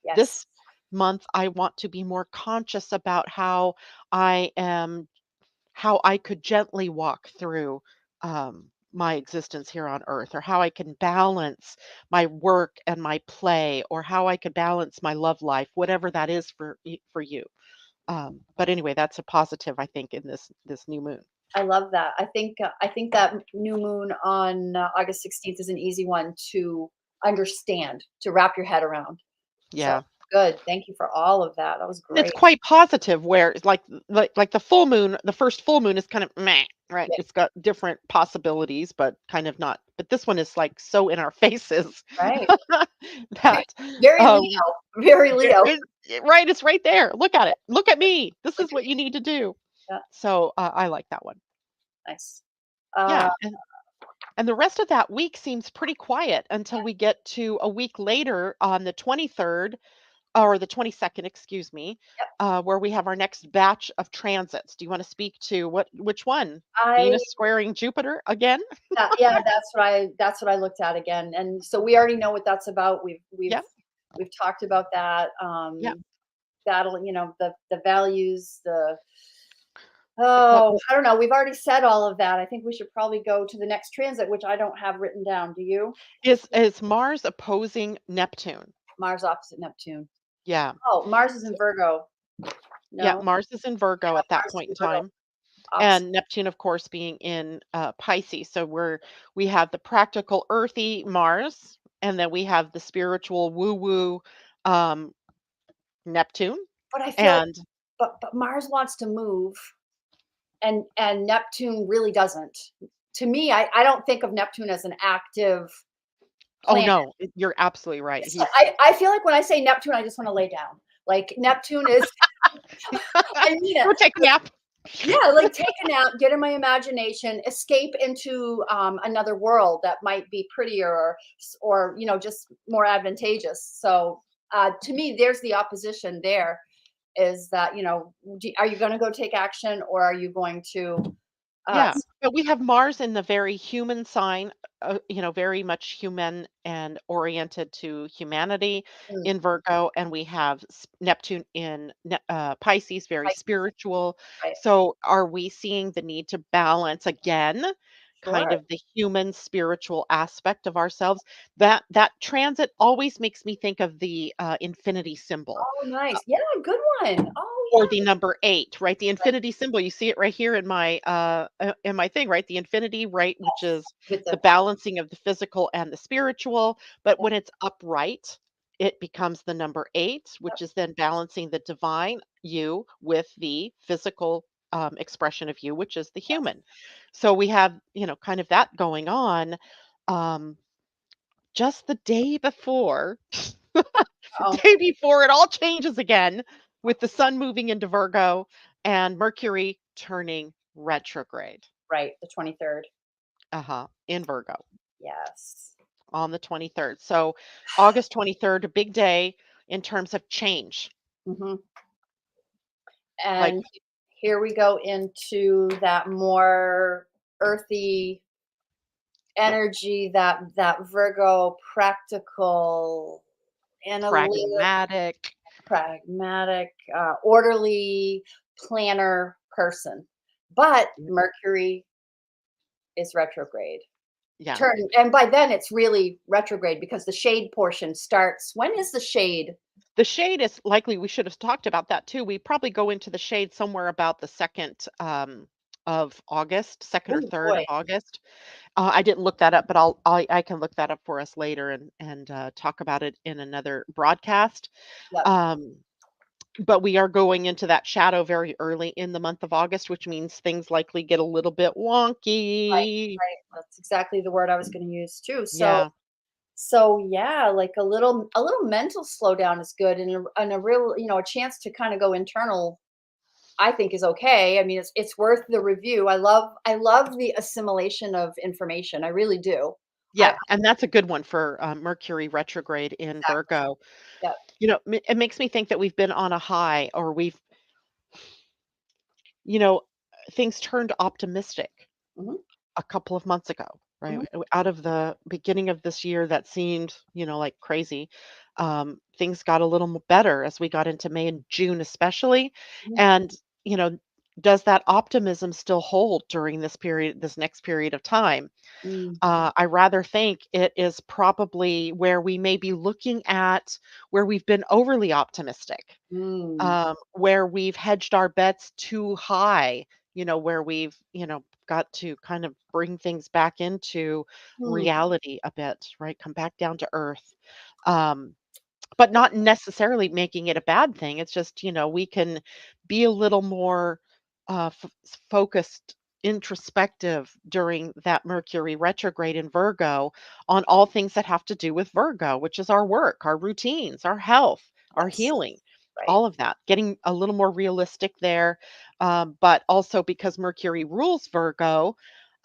Yes. This month, I want to be more conscious about how I could gently walk through my existence here on earth, or how I can balance my work and my play, or how I could balance my love life, whatever that is for you. But anyway, that's a positive, I think, in this new moon. I love that. I think that new moon on August 16th is an easy one to understand, to wrap your head around. So Yeah. good. Thank you for all of that. That was And it's great. quite positive where it's like the full moon, the first full moon is kind of meh, right? Yeah, It's got different possibilities, but kind of not. But this one is like so in our faces right. Ve- that Very um Leo. Very it, Leo. right, it's right there. Look at it. Look at me. This Look is at what you need to do. that. So I like that one. Nice. Yeah, Uh, and the rest of that week seems pretty quiet until we get to a week later on the 23rd or the 22nd, excuse me, yep. where we have our next batch of transits. Do you want to speak to which one? I Venus squaring Jupiter again? yeah, that's what I looked at again. And so we already know what that's about. Yep. We've talked about that. Yep. That'll, the values, the But oh, I don't know. We've already said all of that. I think we should probably go to the next transit, which I don't have written down. Do you? is Mars opposing Neptune? Mars opposite Neptune. Yeah. Oh, Mars is in So, Virgo. yeah, No, Mars is in Virgo at that Mars is point in in Virgo. time. Opposite. And Neptune, of course, being in Pisces. So we have the practical earthy Mars, and then we have the spiritual woo woo Neptune but I feel like, and but Mars wants to move, and Neptune really doesn't. To me, I don't think of Neptune as an active oh, planet. no, you're absolutely right. It's like, I feel like when I say Neptune, I just want to lay down. Like Neptune is, I mean it. Go take a nap. Yeah, like take a nap, get in my imagination, escape into another world that might be prettier, or just more advantageous. So to me, there's the opposition. There is that, are you going to go take action, or are you going to? Yeah, but we have Mars in the very human sign, very much human and oriented to humanity Mm, in Virgo, and we have Neptune in Pisces, very I, spiritual. right, So, are we seeing the need to balance again, kind sure. of the human spiritual aspect of ourselves? That transit always makes me think of the infinity symbol Oh, nice. Yeah, good one. Oh, or yeah. the number 8, right? The Right. infinity symbol, you see it right here in my thing, right? The infinity, right, which Yes. is With the the, balancing of the physical and the spiritual, but yep, when it's upright, it becomes the number 8, yep, which is then balancing the divine you with the physical expression of you, which is the yes. human. So we have, kind of that going on. Um, just the day before Oh, day before it all changes again with the sun moving into Virgo and Mercury turning retrograde. right. The 23rd. Uh-huh, in Virgo Yes. on the 23rd. So August 23rd, a big day in terms of change. Hmm. Like, And here we go into that more earthy energy, that Virgo, practical, analytic, pragmatic. pragmatic, orderly, planner person. But Yeah. Mercury is retrograde. Yeah. Turn, and by then it's really retrograde because the shade portion starts. When is the shade? The shade is likely we should have talked about that too. We probably go into the shade somewhere about the 2nd of August, 2nd or Oh 3rd boy. of August. I didn't look that up, but I can look that up for us later and talk about it in another broadcast. Yep. Um, but we are going into that shadow very early in the month of August, which means things likely get a little bit Right. wonky. Right. That's exactly the word I was going to use too. So Yeah. yeah, like a little mental slowdown is good, and a real, a chance to kind of go internal, I think, is okay. I mean, it's worth the review. I love the assimilation of information. I really do. I Yeah, and that's a good one for Mercury retrograde in Exactly. Virgo. Yep. It makes me think that we've been on a high, or you know, things turned optimistic Hmm. a couple of months ago, right? Hmm. Out of the beginning of this year that seemed, like crazy. Things got a little better as we got into May and June, especially. Hmm. And, you know, does that optimism still hold during this next period of time? Mm, I rather think it is probably where we may be looking at where we've been overly optimistic, mm, where we've hedged our bets too high, where we've, got to kind of bring things back into mm. reality a bit, right? Come back down to earth. Um, but not necessarily making it a bad thing. It's just, we can be a little more focused, introspective during that Mercury retrograde in Virgo on all things that have to do with Virgo, which is our work, our routines, our health, our Yes. healing, Right. all of that. Getting a little more realistic there. But also because Mercury rules Virgo,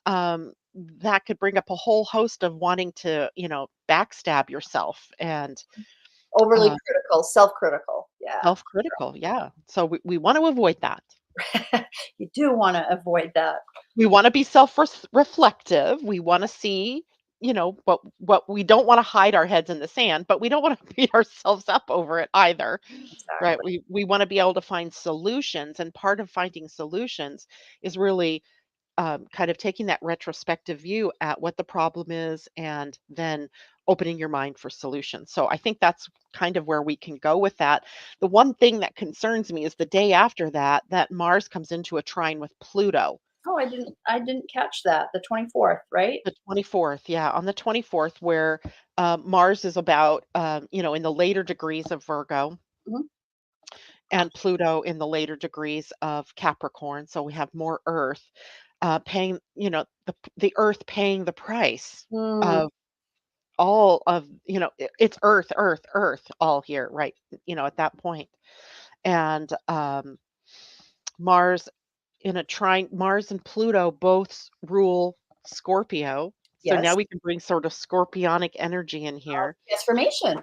that could bring up a whole host of wanting to, backstab yourself and Overly uh, critical, self-critical. Yeah. self-critical, yeah. So we want to avoid that. You do want to avoid that. We want to be self-reflective. We want to see, what we don't want to hide our heads in the sand, but we don't want to beat ourselves up over it either, right? Exactly. We want to be able to find solutions, and part of finding solutions is really kind of taking that retrospective view at what the problem is and then opening your mind for solutions. So I think that's kind of where we can go with that. The one thing that concerns me is the day after that Mars comes into a trine with Pluto. Oh, I didn't catch that. The 24th, right? The 24th, yeah, on the 24th, where Mars is about, in the later degrees of Virgo. Mhm. and Pluto in the later degrees of Capricorn. So we have more Earth paying, the Earth paying the price Mm, of all of, it's Earth, Earth, Earth, all here, right? At that point. And Mars in a trine, Mars and Pluto both rule Scorpio. So now yes. we can bring sort of scorpionic energy in here. Transformation.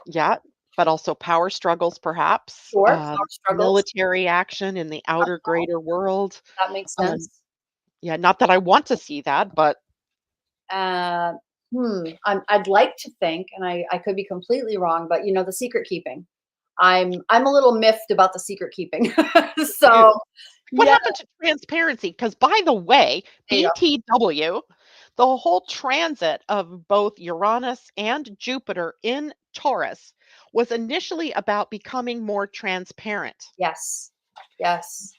Yeah, but also power struggles, perhaps, Sure. Power struggles. military action in the outer greater world. That makes Um, sense. yeah, not that I want to see that, but Uh, I'd like to think, and I could be completely wrong, but the secret keeping. I'm a little miffed about the secret keeping. you, So what yeah, happened to transparency? Because by the way, there you go. BTW, the whole transit of both Uranus and Jupiter in Taurus was initially about becoming more transparent. Yes. Yes.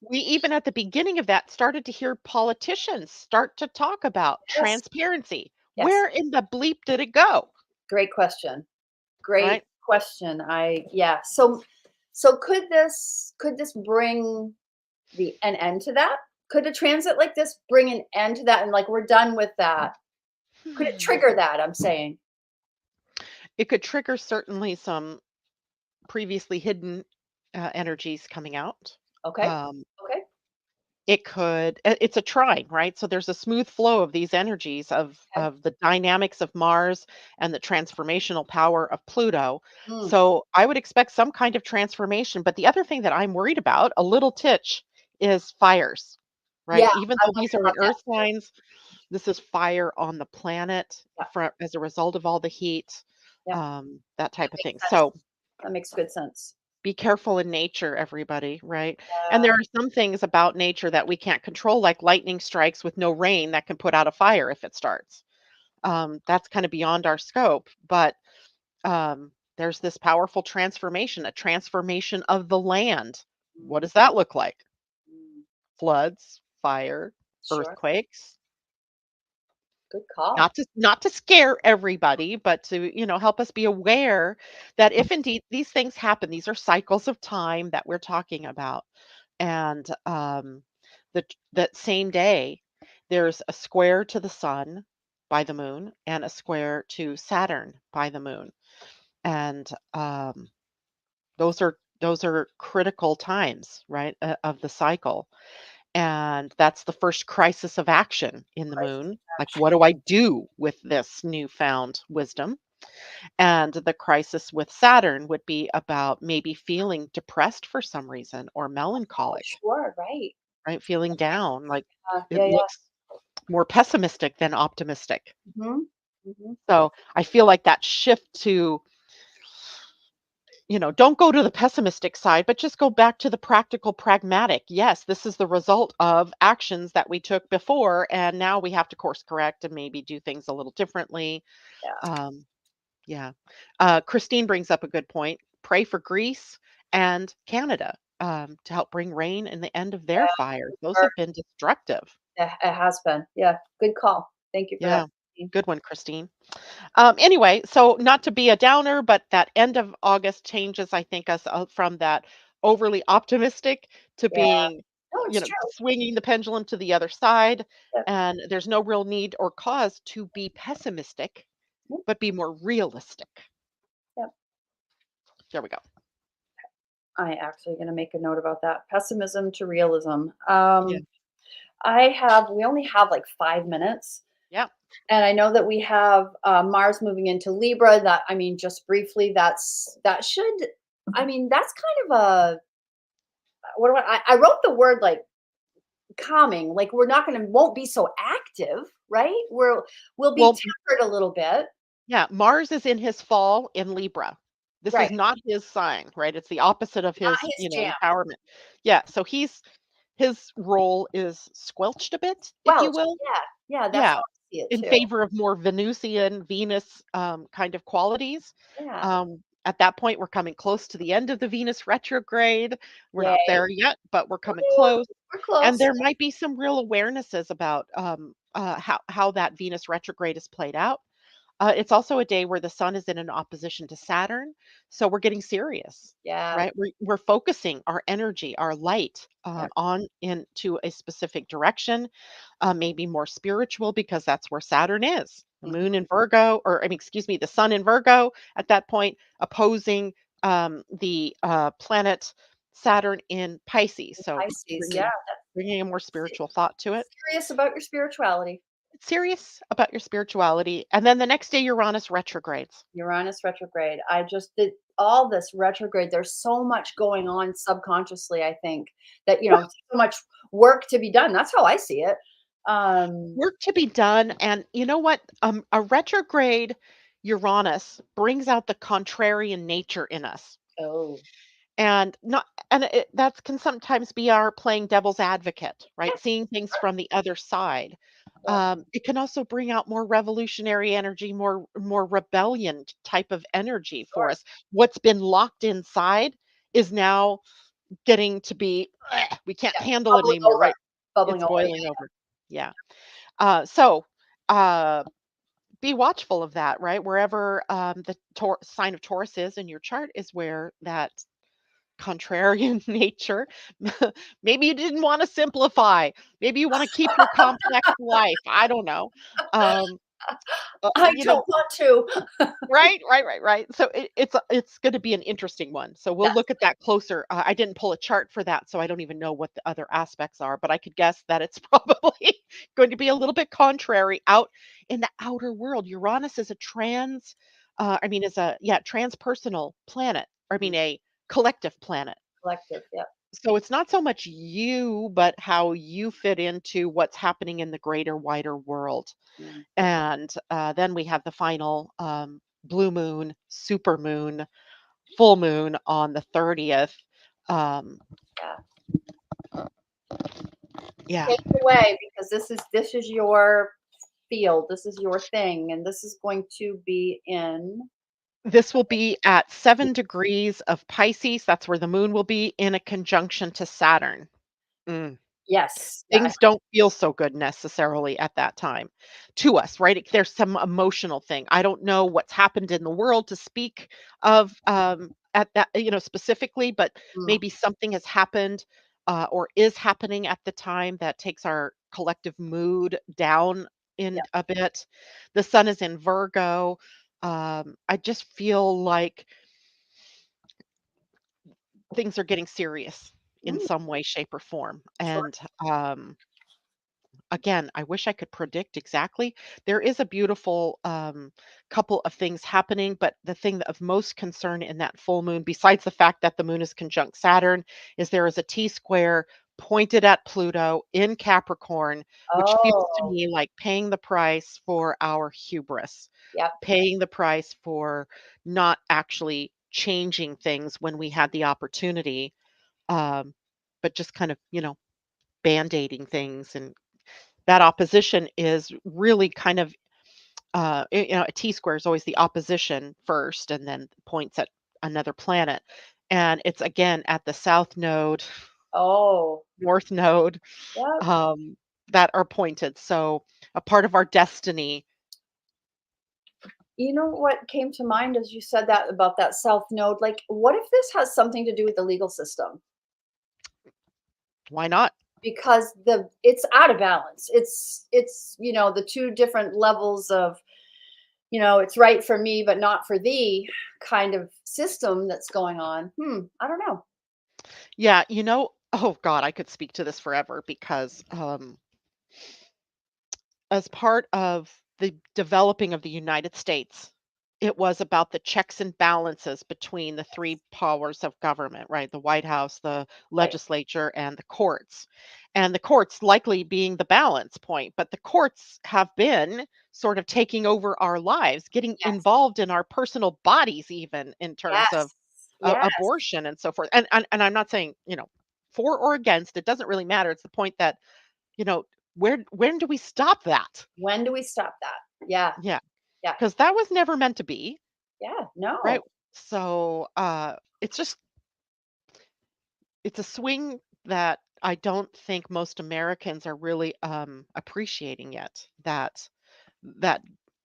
We even at the beginning of that started to hear politicians start to talk about Yes. transparency. Yes. Where in the bleep did it go? Great question. Great Right? question. Yeah. So could this bring an end to that? Could a transit like this bring an end to that and like we're done with that? Could it Hmm. trigger that? I'm saying. It could trigger certainly some previously hidden energies coming out. Okay. Um, Okay. it's a trine, right? So there's a smooth flow of these energies Okay. of the dynamics of Mars and the transformational power of Pluto. Mm. So I would expect some kind of transformation. But the other thing that I'm worried about, a little titch, is fires, Yeah, right? Even I'm though these wondering are in about that. Earth signs, this is fire on the planet Yeah. as a result of all the heat, Yeah. that That type of makes thing. sense. So That makes good sense. be careful in nature, everybody, right? And Yeah. there are some things about nature that we can't control, like lightning strikes with no rain that can put out a fire if it starts. That's kind of beyond our scope, but there's this powerful transformation, a transformation of the land. What Mm, does that look like? mm. Floods, fire, Sure. earthquakes. Good call. Not to scare everybody, but to, help us be aware that if indeed these things happen, these are cycles of time that we're talking about. And that same day, there's a square to the sun by the moon and a square to Saturn by the moon. And those are critical times, right, of the cycle. And that's the first crisis of action in the Crisis moon. Like, action. what do I do with this newfound wisdom? And the crisis with Saturn would be about maybe feeling depressed for some reason or Oh, melancholic, sure. Right. right? Feeling down, like it Yeah. Yeah. looks more pessimistic than optimistic. Hmm. Hmm. So I feel like that shift to, don't go to the pessimistic side, but just go back to the practical, pragmatic. Yes, this is the result of actions that we took before, and now we have to course correct and maybe do things a little differently. Yeah. Um, yeah. Christine brings up a good point. Pray for Greece and Canada to help bring rain in the end of their Yeah. fires. Those Sure. have been destructive. It has been. Yeah. Good call. Thank you for that. Yeah. Good one, Christine. Anyway, so not to be a downer, but that end of August changes, I think, us from that overly optimistic to Yeah. being, No, it's true. swinging the pendulum to the other side. Yeah. And there's no real need or cause to be pessimistic, Yep. but be more realistic. Yep. There we go. I actually going to make a note about that. Pessimism to realism. Yeah. We only have like 5 minutes. Yeah. And I know that we have Mars moving into Libra. That I mean, just briefly, that should. I mean, that's kind of a what do I wrote the word like calming. Like we're not going to won't be so active, right? We'll be Well, tempered a little bit, yeah, Mars is in his fall in Libra. This is right? not his sign, right? It's the opposite of Not his, his jam. empowerment. Yeah, so his role is squelched a bit, if you Welch. will. Yeah, yeah. That's Yeah, how I see it in too. favor of more Venusian, Venus kind of qualities. Yeah. At that point, we're coming close to the end of the Venus retrograde. We're not Yay. there yet, but we're coming Yeah, close. we're And close. there might be some real awarenesses about how that Venus retrograde is played out. It's also a day where the sun is in an opposition to Saturn, so we're getting serious, Yeah. right? We're focusing our energy, our light, Yeah. on into a specific direction, maybe more spiritual because that's where Saturn is. The moon Mhm. in Virgo, or I mean, excuse me, the sun in Virgo at that point, opposing the planet Saturn in Pisces. So Pisces. Yeah. bringing a more Se- spiritual thought to it. Serious about your spirituality. Serious about your spirituality. And then the next day, Uranus retrogrades. Uranus retrograde. I just did all this retrograde. There's so much going on subconsciously, I think, that, so much work to be done. That's how I see it. Um, Work to be done. And you know what? A retrograde Uranus brings out the contrarian nature in us. oh, And not and that can sometimes be our playing devil's advocate, right? yes. Seeing things from the other side. Yeah. It can also bring out more revolutionary energy, more rebellion type of energy for Sure. us. What's been locked inside is now getting to be, "Ugh, we can't Yeah. handle it Bubbling anymore," over. right? Bubbling It's over. boiling over. Yeah. So uh, be watchful of that, right? Wherever the sign of Taurus is in your chart is where that contrarian nature. Maybe you didn't want to simplify. Maybe you want to keep your complex life. I don't know. Um, I you know, don't want to. right. So it's going to be an interesting one. So we'll Yes. look at that closer. I didn't pull a chart for that, so I don't even know what the other aspects are. But I could guess that it's probably going to be a little bit contrary out in the outer world. Uranus is a I mean, is a transpersonal planet. I Mhm. mean, a collective planet. Collective. Yeah. So it's not so much you, but how you fit into what's happening in the greater, wider world. Yeah. And then we have the final blue moon, super moon, full moon on the 30th. Um, Yeah. yeah, Take it away because this is your field. This is your thing, and this is going to be in. this will be at 7 degrees of Pisces. That's where the moon will be in a conjunction to Saturn. Mm. Yes. Yeah. Things don't feel so good necessarily at that time to us, right? There's some emotional thing. I don't know what's happened in the world to speak of at that, specifically, but Mm, maybe something has happened or is happening at the time that takes our collective mood down yeah. in a bit. The sun is in Virgo. I just feel like things are getting serious in Mm, some way, shape, or form. sure. And again, I wish I could predict exactly. There is a beautiful couple of things happening, but the thing of most concern in that full moon, besides the fact that the moon is conjunct Saturn, is there is a T square pointed at Pluto in Capricorn, which feels to Oh, me like paying the price for our hubris, yep. paying the price for not actually changing things when we had the opportunity, um, but just kind of, band-aiding things. And that opposition is really kind of, a T square is always the opposition first and then points at another planet. And it's again at the south node, Oh, north node, yep. um, that are pointed. So a part of our destiny. You know what came to mind as you said that about that South Node? Like, what if this has something to do with the legal system? Why not? Because it's out of balance. It's the two different levels of, it's right for me but not for thee kind of system that's going on. I don't know. Yeah, oh God, I could speak to this forever because as part of the developing of the United States, it was about the checks and balances between the three powers of government, right? The White House, the Right. legislature, and the courts. And the courts likely being the balance point, but the courts have been sort of taking over our lives, getting Yes. involved in our personal bodies, even in terms of Yes. Yes. abortion and so forth. And I'm not saying, for or against, it doesn't really matter. It's the point that, you know, when do we stop that? When do we stop that? Yeah. Yeah, Yeah. because that was never meant to be, Yeah. right? No. So, it's a swing that I don't think most Americans are really, appreciating yet, that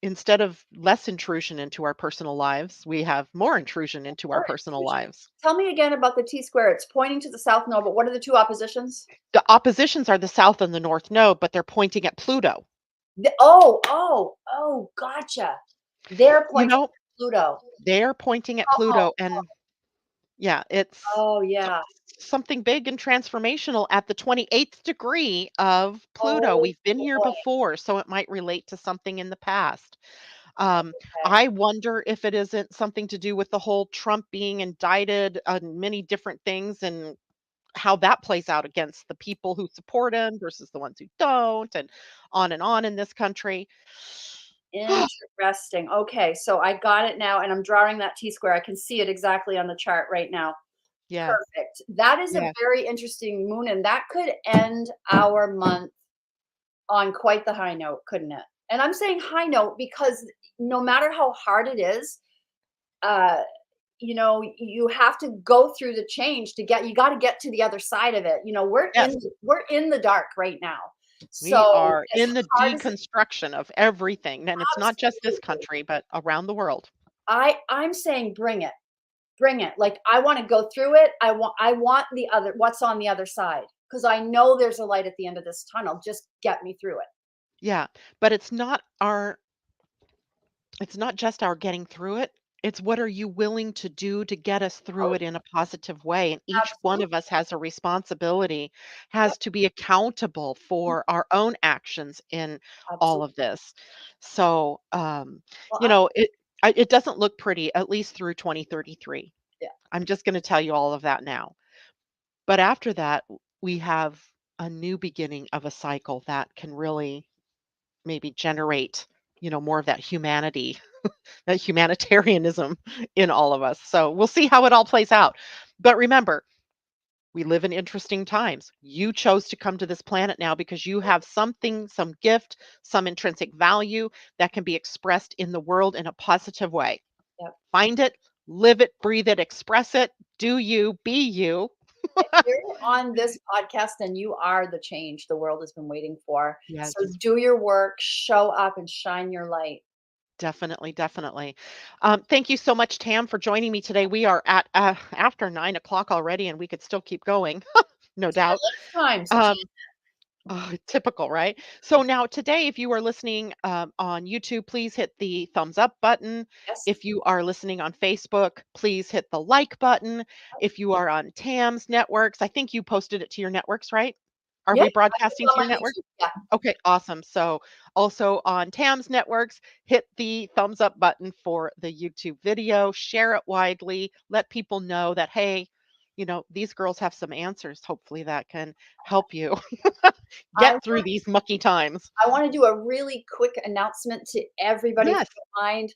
instead of less intrusion into our personal lives, we have more intrusion into our Or personal intrusion. lives. Tell me again about the T-square. It's pointing to the south node, but what are the two oppositions? The oppositions are the south and the north node, but they're pointing at Pluto. Oh, gotcha. They're You pointing know, at Pluto. they're pointing at Oh, Pluto, and yeah, it's oh so yeah. something big and transformational at the 28th degree of Pluto. Oh We've been here boy. before, so it might relate to something in the past. Um, Okay. I wonder if it isn't something to do with the whole Trump being indicted on many different things and how that plays out against the people who support him versus the ones who don't, and on in this country. Interesting. Okay, so I got it now, and I'm drawing that T-square. I can see it exactly on the chart right now. Yes, Perfect. That is a yes, very interesting moon, and that could end our month on quite the high note, couldn't it? And I'm saying high note because no matter how hard it is, uh, you have to go through the change to get. You got to get to the other side of it. yes. We're in the dark right now. We So are as in the hard as it, deconstruction of everything, and it's not just this absolutely, country, but around the world. I'm saying bring it. Bring it. Like, I wanna go through it. I want the other what's on the other side, because I know there's a light at the end of this tunnel. Just get me through it. Yeah, but it's not just our getting through it. It's what are you willing to do to get us through Oh, it in a positive way? And each one absolutely. of us has a responsibility, Yep, has to be accountable for our own actions in all of absolutely. this. So, Well, you know, it doesn't look pretty, at least through 2033. yeah, I'm just going to tell you all of that now. But after that, we have a new beginning of a cycle that can really maybe generate, more of that humanity, that humanitarianism in all of us. So we'll see how it all plays out. But remember, we live in interesting times. You chose to come to this planet now because you have something, some gift, some intrinsic value that can be expressed in the world in a positive way. yep. Find it, live it, breathe it, express it, do you, be you. If you're on this podcast, then you are the change the world has been waiting for. Yes. So do your work, show up, and shine your light. Definitely, definitely. Thank you so much, Tam, for joining me today. We are at after 9 o'clock already, and we could still keep going, no It's my doubt. lifetime, Um, Jean. oh, typical, right? So now today, if you are listening on YouTube, please hit the thumbs up button. Yes. If you are listening on Facebook, please hit the like button. If you are on Tam's networks, I think you posted it to your networks, right? Are Yeah, we I think broadcasting on to my your network? YouTube. Yeah. Okay, awesome. So also on Tam's networks, hit the thumbs up button for the YouTube video, share it widely, let people know that, hey, these girls have some answers. Hopefully that can help you I get through these mucky times. I want to do a really quick announcement to everybody, if Yes. you don't mind.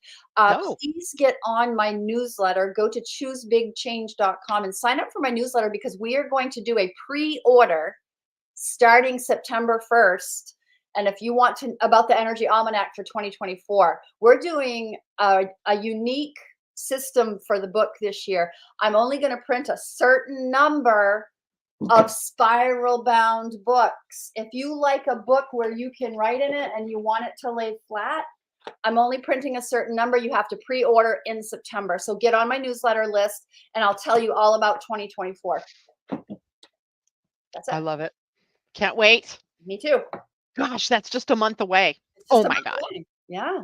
No. Please get on my newsletter. Go to choosebigchange.com and sign up for my newsletter, because we are going to do a pre-order starting September 1st. And if you want to about the Energy Almanac for 2024, we're doing a unique system for the book this year. I'm only going to print a certain number of spiral bound books. If you like a book where you can write in it and you want it to lay flat, I'm only printing a certain number. You have to pre-order in September. So get on my newsletter list and I'll tell you all about 2024. That's it. I love it. Can't wait. Me too. Gosh, that's just a month away. It's just Oh a my month God. away. Yeah.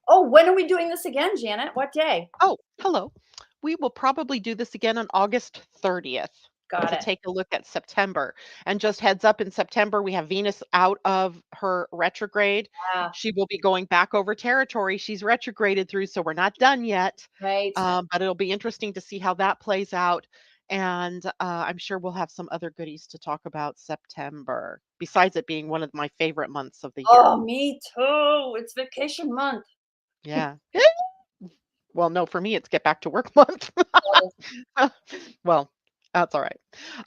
Oh, when are we doing this again, Janet? What day? Oh, hello. We will probably do this again on August 30th Got to it. take a look at September. And just heads up, in September, we have Venus out of her retrograde. Yeah, She will be going back over territory she's retrograded through, so we're not done yet. right. But it'll be interesting to see how that plays out. And I'm sure we'll have some other goodies to talk about September, besides it being one of my favorite months of the year. Oh, me too. It's vacation month. Yeah. Well, no, for me, it's get back to work month. Oh, Well, that's all right.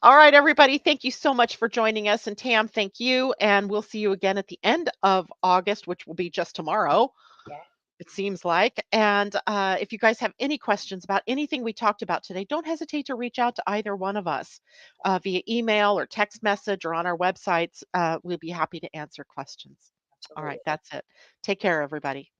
All right, everybody. Thank you so much for joining us. And Tam, thank you. And we'll see you again at the end of August, which will be just tomorrow, yeah. it seems like. And if you guys have any questions about anything we talked about today, don't hesitate to reach out to either one of us via email or text message or on our websites. We'll be happy to answer questions. All right, Totally. that's it. Take care, everybody.